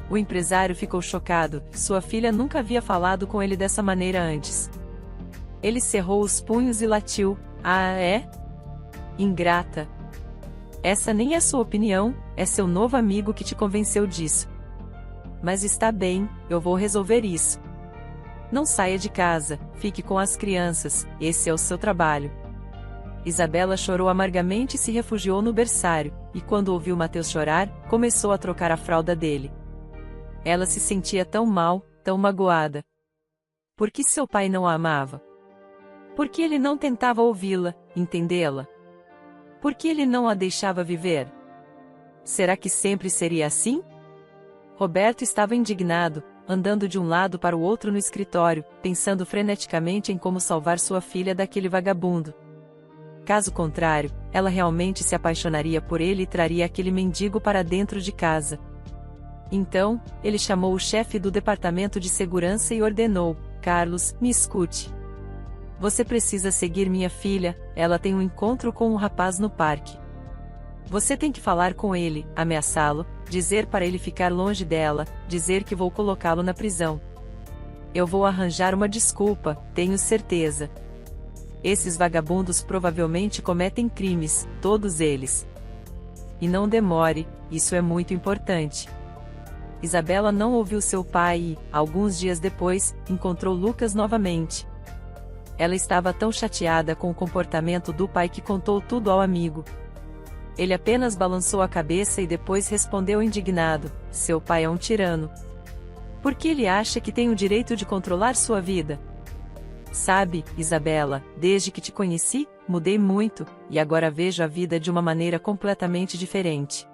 O empresário ficou chocado, sua filha nunca havia falado com ele dessa maneira antes. Ele cerrou os punhos e latiu: Ah, é? Ingrata! Essa nem é sua opinião, é seu novo amigo que te convenceu disso. Mas está bem, eu vou resolver isso. Não saia de casa, fique com as crianças, esse é o seu trabalho. Isabela chorou amargamente e se refugiou no berçário, e quando ouviu Mateus chorar, começou a trocar a fralda dele. Ela se sentia tão mal, tão magoada. Por que seu pai não a amava? Por que ele não tentava ouvi-la, entendê-la? Por que ele não a deixava viver? Será que sempre seria assim? Roberto estava indignado, andando de um lado para o outro no escritório, pensando freneticamente em como salvar sua filha daquele vagabundo. Caso contrário, ela realmente se apaixonaria por ele e traria aquele mendigo para dentro de casa. Então, ele chamou o chefe do departamento de segurança e ordenou: Carlos, me escute. Você precisa seguir minha filha, ela tem um encontro com um rapaz no parque. Você tem que falar com ele, ameaçá-lo, dizer para ele ficar longe dela, dizer que vou colocá-lo na prisão. Eu vou arranjar uma desculpa, tenho certeza. Esses vagabundos provavelmente cometem crimes, todos eles. E não demore, isso é muito importante. Isabela não ouviu seu pai e, alguns dias depois, encontrou Lucas novamente. Ela estava tão chateada com o comportamento do pai que contou tudo ao amigo. Ele apenas balançou a cabeça e depois respondeu indignado: seu pai é um tirano. Por que ele acha que tem o direito de controlar sua vida? Sabe, Isabela, desde que te conheci, mudei muito, e agora vejo a vida de uma maneira completamente diferente.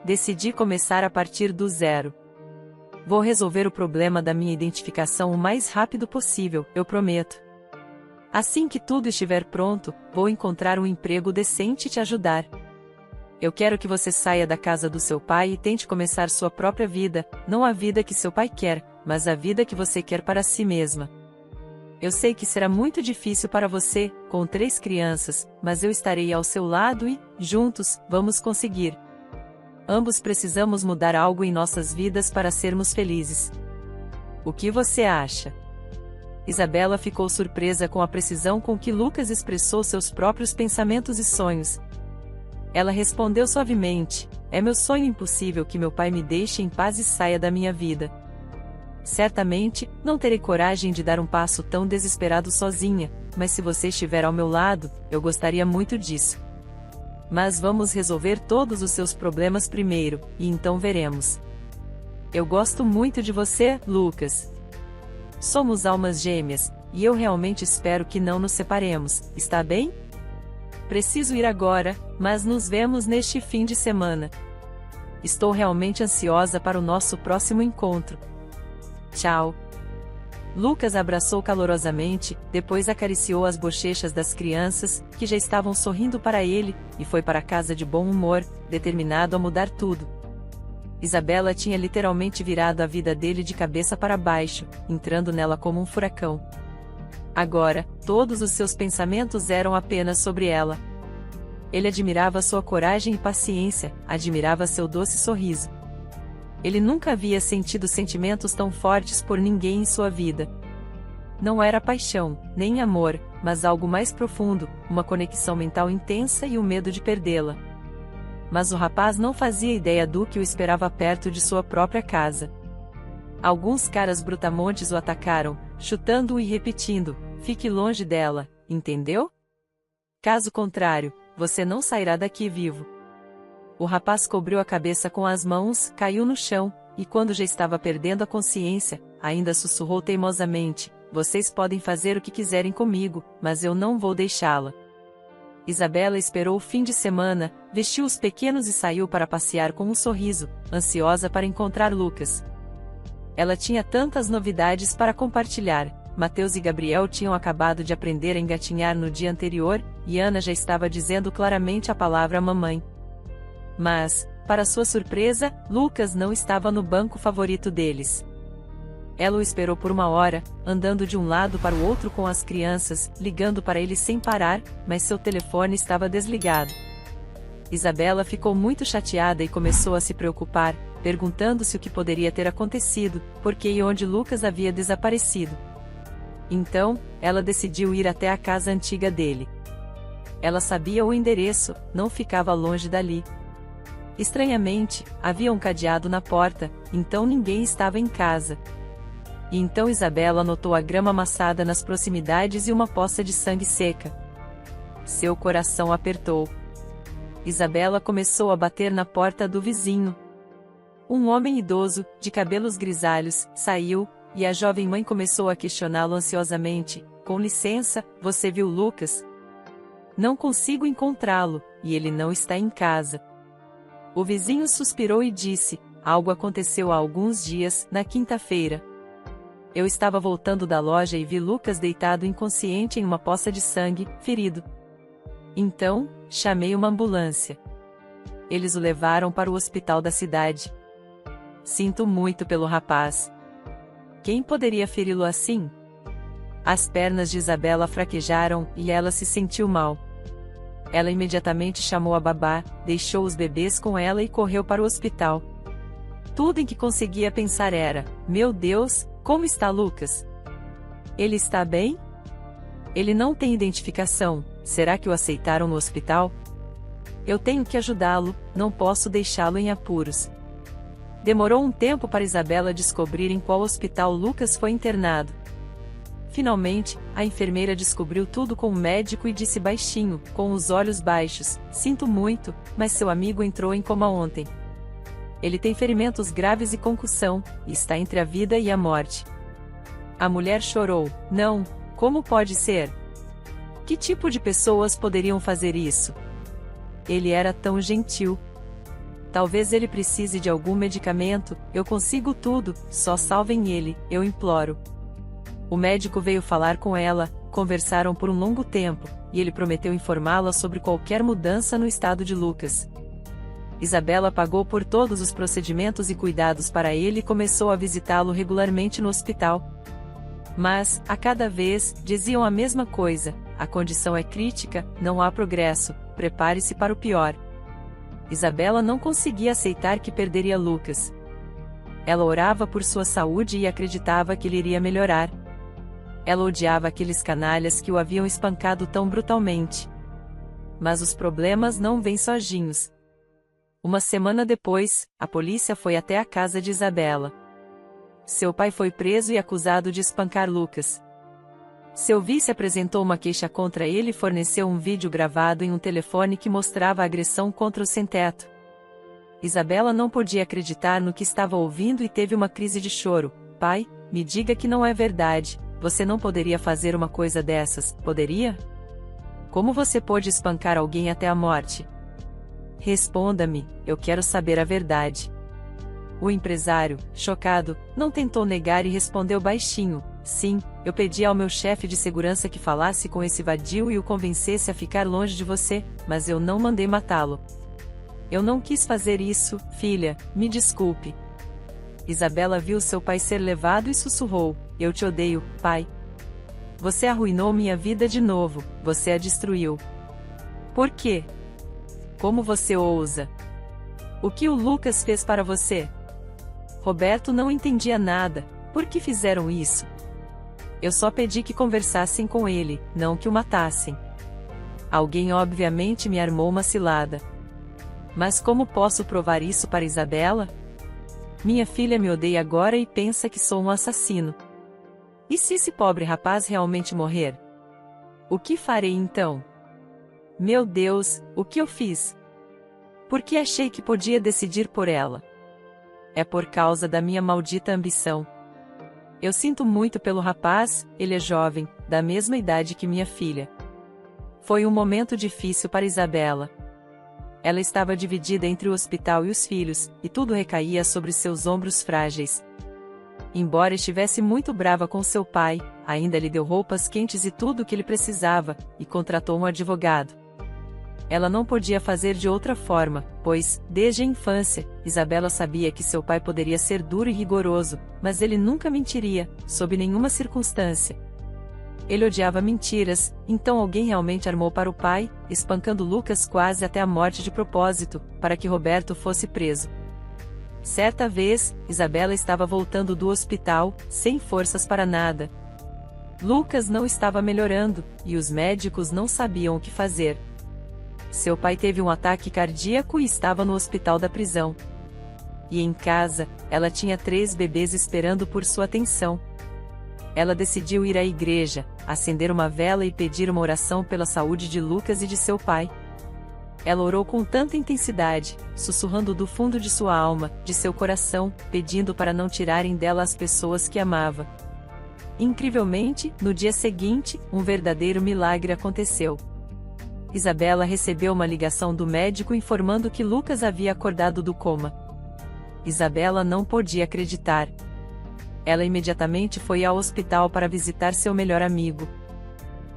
Decidi começar a partir do zero. Vou resolver o problema da minha identificação o mais rápido possível, eu prometo. Assim que tudo estiver pronto, vou encontrar um emprego decente e te ajudar. Eu quero que você saia da casa do seu pai e tente começar sua própria vida, não a vida que seu pai quer, mas a vida que você quer para si mesma. Eu sei que será muito difícil para você, com 3 crianças, mas eu estarei ao seu lado e, juntos, vamos conseguir. Ambos precisamos mudar algo em nossas vidas para sermos felizes. O que você acha? Isabela ficou surpresa com a precisão com que Lucas expressou seus próprios pensamentos e sonhos. Ela respondeu suavemente: é meu sonho impossível que meu pai me deixe em paz e saia da minha vida. Certamente, não terei coragem de dar um passo tão desesperado sozinha, mas se você estiver ao meu lado, eu gostaria muito disso. Mas vamos resolver todos os seus problemas primeiro, e então veremos. Eu gosto muito de você, Lucas. Somos almas gêmeas, e eu realmente espero que não nos separemos, está bem? Preciso ir agora, mas nos vemos neste fim de semana. Estou realmente ansiosa para o nosso próximo encontro. Tchau. Lucas abraçou calorosamente, depois acariciou as bochechas das crianças, que já estavam sorrindo para ele, e foi para casa de bom humor, determinado a mudar tudo. Isabela tinha literalmente virado a vida dele de cabeça para baixo, entrando nela como um furacão. Agora, todos os seus pensamentos eram apenas sobre ela. Ele admirava sua coragem e paciência, admirava seu doce sorriso. Ele nunca havia sentido sentimentos tão fortes por ninguém em sua vida. Não era paixão, nem amor, mas algo mais profundo, uma conexão mental intensa e o medo de perdê-la. Mas o rapaz não fazia ideia do que o esperava perto de sua própria casa. Alguns caras brutamontes o atacaram, chutando-o e repetindo: fique longe dela, entendeu? Caso contrário, você não sairá daqui vivo. O rapaz cobriu a cabeça com as mãos, caiu no chão, e quando já estava perdendo a consciência, ainda sussurrou teimosamente: vocês podem fazer o que quiserem comigo, mas eu não vou deixá-la. Isabela esperou o fim de semana, vestiu os pequenos e saiu para passear com um sorriso, ansiosa para encontrar Lucas. Ela tinha tantas novidades para compartilhar. Mateus e Gabriel tinham acabado de aprender a engatinhar no dia anterior, e Ana já estava dizendo claramente a palavra mamãe. Mas, para sua surpresa, Lucas não estava no banco favorito deles. Ela o esperou por 1 hora, andando de um lado para o outro com as crianças, ligando para ele sem parar, mas seu telefone estava desligado. Isabela ficou muito chateada e começou a se preocupar, perguntando-se o que poderia ter acontecido, porque e onde Lucas havia desaparecido. Então, ela decidiu ir até a casa antiga dele. Ela sabia o endereço, não ficava longe dali. Estranhamente, havia um cadeado na porta, então ninguém estava em casa. E então Isabela notou a grama amassada nas proximidades e uma poça de sangue seca. Seu coração apertou. Isabela começou a bater na porta do vizinho. Um homem idoso, de cabelos grisalhos, saiu, e a jovem mãe começou a questioná-lo ansiosamente: com licença, você viu Lucas? Não consigo encontrá-lo, e ele não está em casa. O vizinho suspirou e disse: algo aconteceu há alguns dias, na quinta-feira. Eu estava voltando da loja e vi Lucas deitado inconsciente em uma poça de sangue, ferido. Então, chamei uma ambulância. Eles o levaram para o hospital da cidade. Sinto muito pelo rapaz. Quem poderia feri-lo assim? As pernas de Isabela fraquejaram, e ela se sentiu mal. Ela imediatamente chamou a babá, deixou os bebês com ela e correu para o hospital. Tudo em que conseguia pensar era: meu Deus, como está Lucas? Ele está bem? Ele não tem identificação, será que o aceitaram no hospital? Eu tenho que ajudá-lo, não posso deixá-lo em apuros. Demorou um tempo para Isabela descobrir em qual hospital Lucas foi internado. Finalmente, a enfermeira descobriu tudo com o médico e disse baixinho, com os olhos baixos: sinto muito, mas seu amigo entrou em coma ontem. Ele tem ferimentos graves e concussão, e está entre a vida e a morte. A mulher chorou: não, como pode ser? Que tipo de pessoas poderiam fazer isso? Ele era tão gentil. Talvez ele precise de algum medicamento, eu consigo tudo, só salvem ele, eu imploro. O médico veio falar com ela, conversaram por um longo tempo, e ele prometeu informá-la sobre qualquer mudança no estado de Lucas. Isabela pagou por todos os procedimentos e cuidados para ele e começou a visitá-lo regularmente no hospital. Mas, a cada vez, diziam a mesma coisa: a condição é crítica, não há progresso, prepare-se para o pior. Isabela não conseguia aceitar que perderia Lucas. Ela orava por sua saúde e acreditava que ele iria melhorar. Ela odiava aqueles canalhas que o haviam espancado tão brutalmente. Mas os problemas não vêm sozinhos. Uma semana depois, a polícia foi até a casa de Isabela. Seu pai foi preso e acusado de espancar Lucas. Seu vice apresentou uma queixa contra ele e forneceu um vídeo gravado em um telefone que mostrava a agressão contra o sem-teto. Isabela não podia acreditar no que estava ouvindo e teve uma crise de choro. Pai, me diga que não é verdade, você não poderia fazer uma coisa dessas, poderia? Como você pôde espancar alguém até a morte? Responda-me, eu quero saber a verdade. O empresário, chocado, não tentou negar e respondeu baixinho: sim, eu pedi ao meu chefe de segurança que falasse com esse vadio e o convencesse a ficar longe de você, mas eu não mandei matá-lo. Eu não quis fazer isso, filha, me desculpe. Isabela viu seu pai ser levado e sussurrou: eu te odeio, pai. Você arruinou minha vida de novo, você a destruiu. Por quê? Como você ousa? O que o Lucas fez para você? Roberto não entendia nada. Por que fizeram isso? Eu só pedi que conversassem com ele, não que o matassem. Alguém obviamente me armou uma cilada. Mas como posso provar isso para Isabela? Minha filha me odeia agora e pensa que sou um assassino. E se esse pobre rapaz realmente morrer? O que farei então? Meu Deus, o que eu fiz? Porque achei que podia decidir por ela. É por causa da minha maldita ambição. Eu sinto muito pelo rapaz, ele é jovem, da mesma idade que minha filha. Foi um momento difícil para Isabela. Ela estava dividida entre o hospital e os filhos, e tudo recaía sobre seus ombros frágeis. Embora estivesse muito brava com seu pai, ainda lhe deu roupas quentes e tudo o que ele precisava, e contratou um advogado. Ela não podia fazer de outra forma, pois, desde a infância, Isabela sabia que seu pai poderia ser duro e rigoroso, mas ele nunca mentiria, sob nenhuma circunstância. Ele odiava mentiras, então alguém realmente armou para o pai, espancando Lucas quase até a morte de propósito, para que Roberto fosse preso. Certa vez, Isabela estava voltando do hospital, sem forças para nada. Lucas não estava melhorando, e os médicos não sabiam o que fazer. Seu pai teve um ataque cardíaco e estava no hospital da prisão. E em casa, ela tinha 3 bebês esperando por sua atenção. Ela decidiu ir à igreja, acender uma vela e pedir uma oração pela saúde de Lucas e de seu pai. Ela orou com tanta intensidade, sussurrando do fundo de sua alma, de seu coração, pedindo para não tirarem dela as pessoas que amava. Incrivelmente, no dia seguinte, um verdadeiro milagre aconteceu. Isabela recebeu uma ligação do médico informando que Lucas havia acordado do coma. Isabela não podia acreditar. Ela imediatamente foi ao hospital para visitar seu melhor amigo.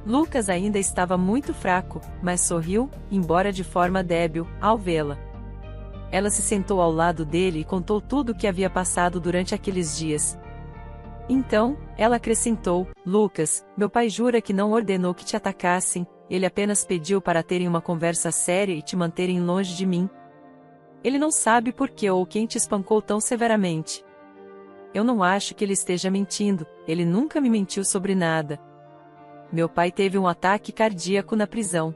Lucas ainda estava muito fraco, mas sorriu, embora de forma débil, ao vê-la. Ela se sentou ao lado dele e contou tudo o que havia passado durante aqueles dias. Então, ela acrescentou: Lucas, meu pai jura que não ordenou que te atacassem, ele apenas pediu para terem uma conversa séria e te manterem longe de mim. Ele não sabe por que ou quem te espancou tão severamente. Eu não acho que ele esteja mentindo, ele nunca me mentiu sobre nada. Meu pai teve um ataque cardíaco na prisão.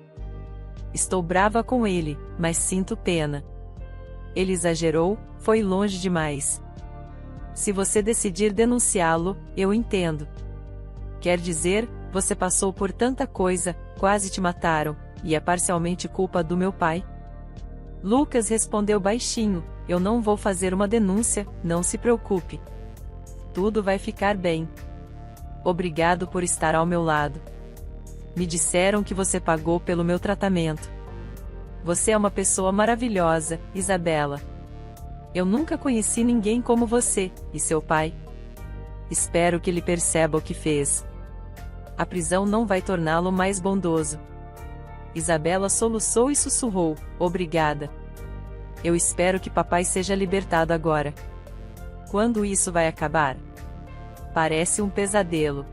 Estou brava com ele, mas sinto pena. Ele exagerou, foi longe demais. Se você decidir denunciá-lo, eu entendo. Quer dizer, você passou por tanta coisa, quase te mataram, e é parcialmente culpa do meu pai? Lucas respondeu baixinho, eu não vou fazer uma denúncia, não se preocupe. Tudo vai ficar bem. Obrigado por estar ao meu lado. Me disseram que você pagou pelo meu tratamento. Você é uma pessoa maravilhosa, Isabela. Eu nunca conheci ninguém como você, e seu pai? Espero que ele perceba o que fez. A prisão não vai torná-lo mais bondoso. Isabela soluçou e sussurrou, obrigada. Eu espero que papai seja libertado agora. Quando isso vai acabar? Parece um pesadelo.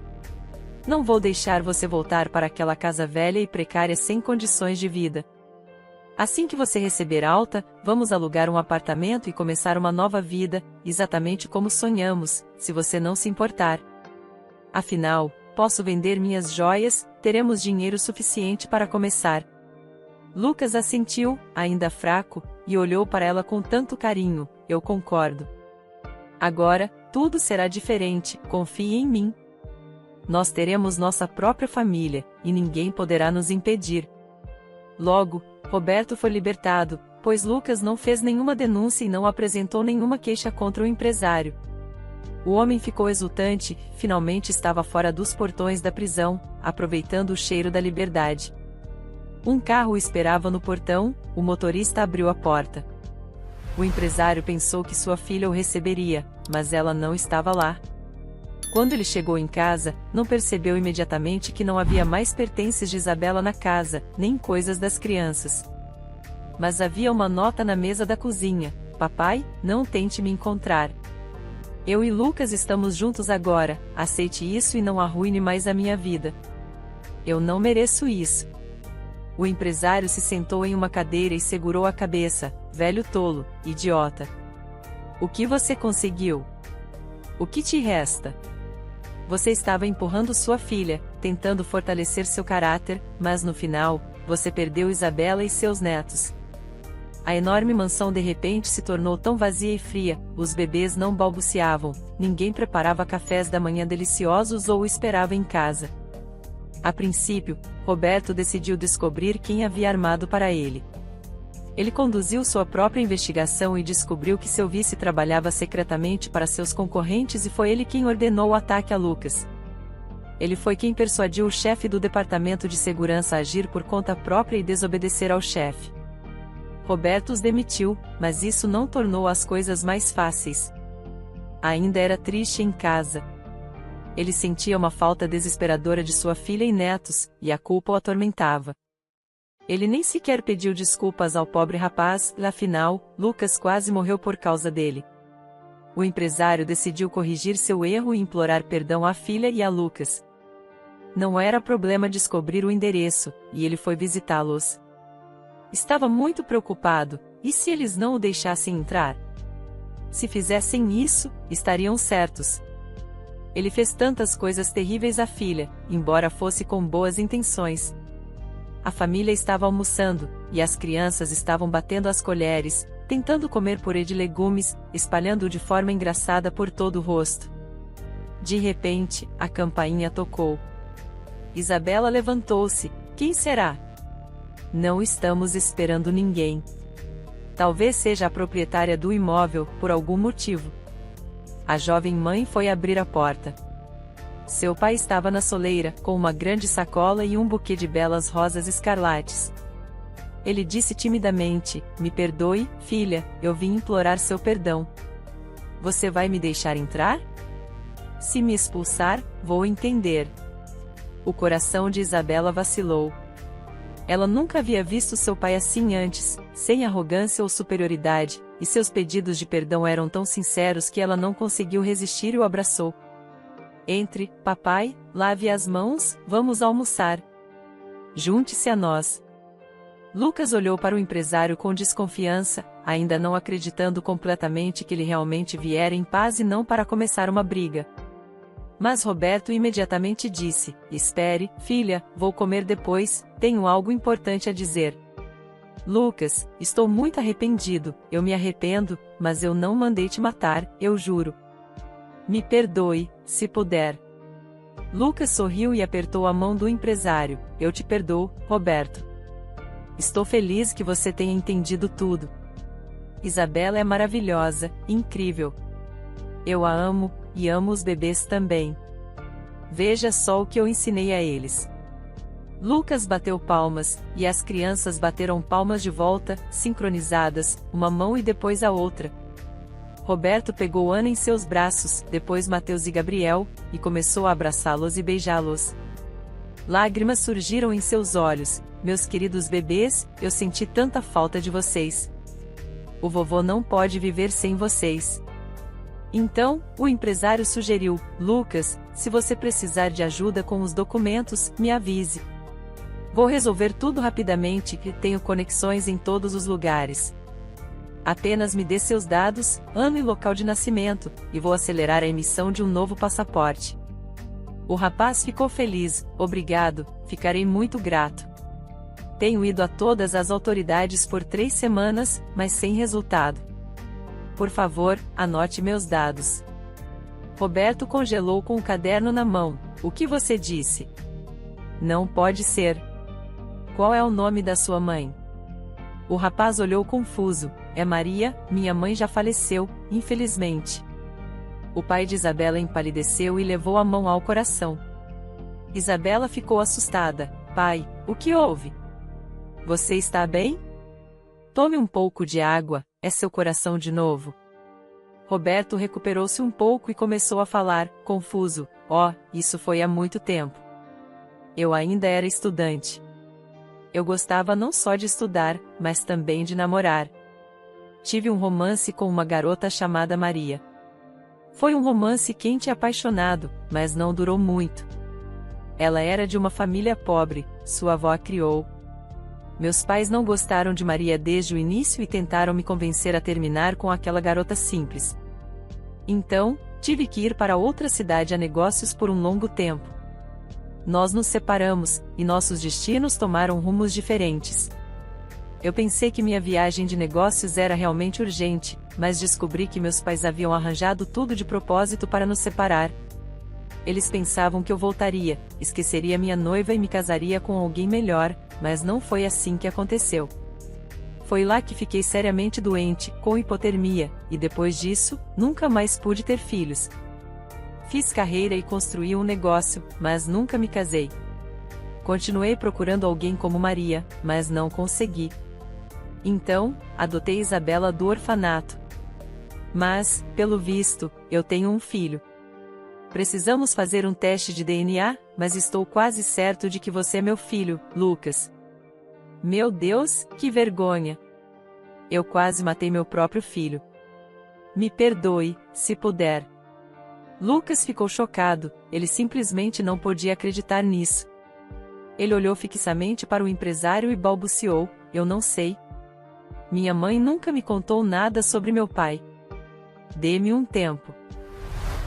Não vou deixar você voltar para aquela casa velha e precária sem condições de vida. Assim que você receber alta, vamos alugar um apartamento e começar uma nova vida, exatamente como sonhamos, se você não se importar. Afinal, posso vender minhas joias, teremos dinheiro suficiente para começar. Lucas assentiu, ainda fraco, e olhou para ela com tanto carinho, eu concordo. Agora, tudo será diferente, confie em mim. Nós teremos nossa própria família, e ninguém poderá nos impedir. Logo, Roberto foi libertado, pois Lucas não fez nenhuma denúncia e não apresentou nenhuma queixa contra o empresário. O homem ficou exultante, finalmente estava fora dos portões da prisão, aproveitando o cheiro da liberdade. Um carro o esperava no portão, o motorista abriu a porta. O empresário pensou que sua filha o receberia, mas ela não estava lá. Quando ele chegou em casa, não percebeu imediatamente que não havia mais pertences de Isabela na casa, nem coisas das crianças. Mas havia uma nota na mesa da cozinha: papai, não tente me encontrar. Eu e Lucas estamos juntos agora, aceite isso e não arruine mais a minha vida. Eu não mereço isso. O empresário se sentou em uma cadeira e segurou a cabeça: velho tolo, idiota. O que você conseguiu? O que te resta? Você estava empurrando sua filha, tentando fortalecer seu caráter, mas no final, você perdeu Isabela e seus netos. A enorme mansão de repente se tornou tão vazia e fria, os bebês não balbuciavam, ninguém preparava cafés da manhã deliciosos ou o esperava em casa. A princípio, Roberto decidiu descobrir quem havia armado para ele. Ele conduziu sua própria investigação e descobriu que seu vice trabalhava secretamente para seus concorrentes e foi ele quem ordenou o ataque a Lucas. Ele foi quem persuadiu o chefe do departamento de segurança a agir por conta própria e desobedecer ao chefe. Roberto os demitiu, mas isso não tornou as coisas mais fáceis. Ainda era triste em casa. Ele sentia uma falta desesperadora de sua filha e netos, e a culpa o atormentava. Ele nem sequer pediu desculpas ao pobre rapaz, afinal, Lucas quase morreu por causa dele. O empresário decidiu corrigir seu erro e implorar perdão à filha e a Lucas. Não era problema descobrir o endereço, e ele foi visitá-los. Estava muito preocupado, e se eles não o deixassem entrar? Se fizessem isso, estariam certos. Ele fez tantas coisas terríveis à filha, embora fosse com boas intenções. A família estava almoçando, e as crianças estavam batendo as colheres, tentando comer purê de legumes, espalhando-o de forma engraçada por todo o rosto. De repente, a campainha tocou. Isabela levantou-se. Quem será? Não estamos esperando ninguém. Talvez seja a proprietária do imóvel, por algum motivo. A jovem mãe foi abrir a porta. Seu pai estava na soleira, com uma grande sacola e um buquê de belas rosas escarlates. Ele disse timidamente: me perdoe, filha, eu vim implorar seu perdão. Você vai me deixar entrar? Se me expulsar, vou entender. O coração de Isabela vacilou. Ela nunca havia visto seu pai assim antes, sem arrogância ou superioridade, e seus pedidos de perdão eram tão sinceros que ela não conseguiu resistir e o abraçou. Entre, papai, lave as mãos, vamos almoçar. Junte-se a nós. Lucas olhou para o empresário com desconfiança, ainda não acreditando completamente que ele realmente viera em paz e não para começar uma briga. Mas Roberto imediatamente disse: "Espere, filha, vou comer depois, tenho algo importante a dizer." "Lucas, estou muito arrependido, eu me arrependo, mas eu não mandei te matar, eu juro. Me perdoe, se puder." Lucas sorriu e apertou a mão do empresário. "Eu te perdoo, Roberto. Estou feliz que você tenha entendido tudo. Isabela é maravilhosa, incrível. Eu a amo, e amo os bebês também. Veja só o que eu ensinei a eles." Lucas bateu palmas, e as crianças bateram palmas de volta, sincronizadas, uma mão e depois a outra. Roberto pegou Ana em seus braços, depois Mateus e Gabriel, e começou a abraçá-los e beijá-los. Lágrimas surgiram em seus olhos. "Meus queridos bebês, eu senti tanta falta de vocês. O vovô não pode viver sem vocês." Então, o empresário sugeriu: "Lucas, se você precisar de ajuda com os documentos, me avise. Vou resolver tudo rapidamente e tenho conexões em todos os lugares. Apenas me dê seus dados, ano e local de nascimento, e vou acelerar a emissão de um novo passaporte." O rapaz ficou feliz. "Obrigado, ficarei muito grato. Tenho ido a todas as autoridades por 3 semanas, mas sem resultado. Por favor, anote meus dados." Roberto congelou com o caderno na mão. "O que você disse?" "Não pode ser. Qual é o nome da sua mãe?" O rapaz olhou confuso. "É Maria, minha mãe já faleceu, infelizmente." O pai de Isabela empalideceu e levou a mão ao coração. Isabela ficou assustada. "Pai, o que houve? Você está bem? Tome um pouco de água, é seu coração de novo." Roberto recuperou-se um pouco e começou a falar, confuso: Isso foi há muito tempo. Eu ainda era estudante. Eu gostava não só de estudar, mas também de namorar. Tive um romance com uma garota chamada Maria. Foi um romance quente e apaixonado, mas não durou muito. Ela era de uma família pobre, sua avó a criou. Meus pais não gostaram de Maria desde o início e tentaram me convencer a terminar com aquela garota simples. Então, tive que ir para outra cidade a negócios por um longo tempo. Nós nos separamos, e nossos destinos tomaram rumos diferentes. Eu pensei que minha viagem de negócios era realmente urgente, mas descobri que meus pais haviam arranjado tudo de propósito para nos separar. Eles pensavam que eu voltaria, esqueceria minha noiva e me casaria com alguém melhor, mas não foi assim que aconteceu. Foi lá que fiquei seriamente doente, com hipotermia, e depois disso, nunca mais pude ter filhos. Fiz carreira e construí um negócio, mas nunca me casei. Continuei procurando alguém como Maria, mas não consegui. Então, adotei Isabela do orfanato. Mas, pelo visto, eu tenho um filho. Precisamos fazer um teste de DNA, mas estou quase certo de que você é meu filho, Lucas." Meu Deus, que vergonha! Eu quase matei meu próprio filho. Me perdoe, se puder. Lucas ficou chocado, ele simplesmente não podia acreditar nisso. Ele olhou fixamente para o empresário e balbuciou: "Eu não sei. Minha mãe nunca me contou nada sobre meu pai. Dê-me um tempo.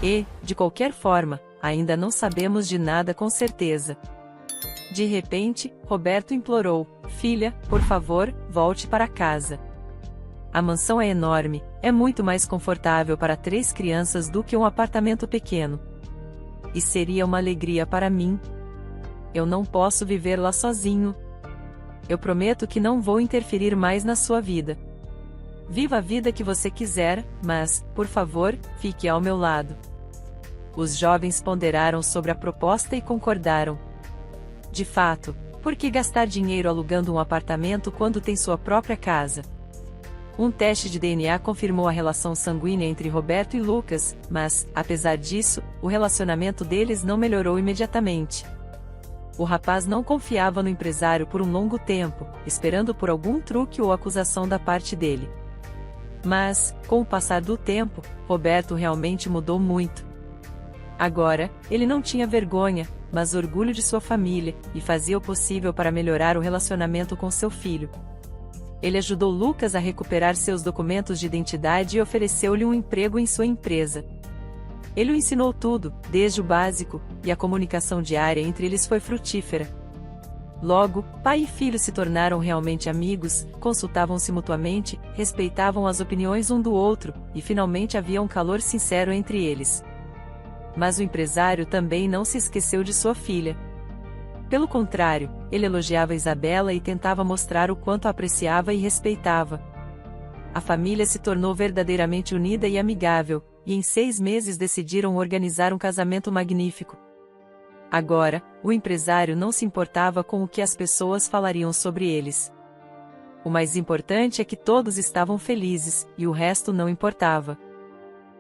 E, de qualquer forma, ainda não sabemos de nada com certeza." De repente, Roberto implorou: "Filha, por favor, volte para casa. A mansão é enorme, é muito mais confortável para 3 crianças do que um apartamento pequeno. E seria uma alegria para mim. Eu não posso viver lá sozinho. Eu prometo que não vou interferir mais na sua vida. Viva a vida que você quiser, mas, por favor, fique ao meu lado." Os jovens ponderaram sobre a proposta e concordaram. De fato, por que gastar dinheiro alugando um apartamento quando tem sua própria casa? Um teste de DNA confirmou a relação sanguínea entre Roberto e Lucas, mas, apesar disso, o relacionamento deles não melhorou imediatamente. O rapaz não confiava no empresário por um longo tempo, esperando por algum truque ou acusação da parte dele. Mas, com o passar do tempo, Roberto realmente mudou muito. Agora, ele não tinha vergonha, mas orgulho de sua família, e fazia o possível para melhorar o relacionamento com seu filho. Ele ajudou Lucas a recuperar seus documentos de identidade e ofereceu-lhe um emprego em sua empresa. Ele o ensinou tudo, desde o básico, e a comunicação diária entre eles foi frutífera. Logo, pai e filho se tornaram realmente amigos, consultavam-se mutuamente, respeitavam as opiniões um do outro, e finalmente havia um calor sincero entre eles. Mas o empresário também não se esqueceu de sua filha. Pelo contrário, ele elogiava Isabela e tentava mostrar o quanto a apreciava e respeitava. A família se tornou verdadeiramente unida e amigável, e em 6 meses decidiram organizar um casamento magnífico. Agora, o empresário não se importava com o que as pessoas falariam sobre eles. O mais importante é que todos estavam felizes, e o resto não importava.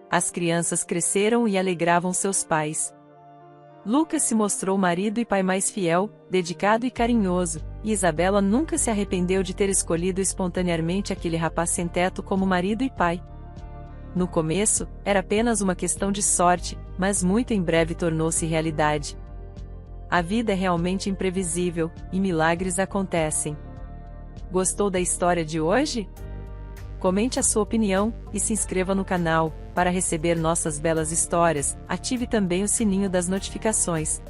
As crianças cresceram e alegravam seus pais. Lucas se mostrou marido e pai mais fiel, dedicado e carinhoso, e Isabela nunca se arrependeu de ter escolhido espontaneamente aquele rapaz sem teto como marido e pai. No começo, era apenas uma questão de sorte, mas muito em breve tornou-se realidade. A vida é realmente imprevisível, e milagres acontecem. Gostou da história de hoje? Comente a sua opinião, e se inscreva no canal, para receber nossas belas histórias. Ative também o sininho das notificações,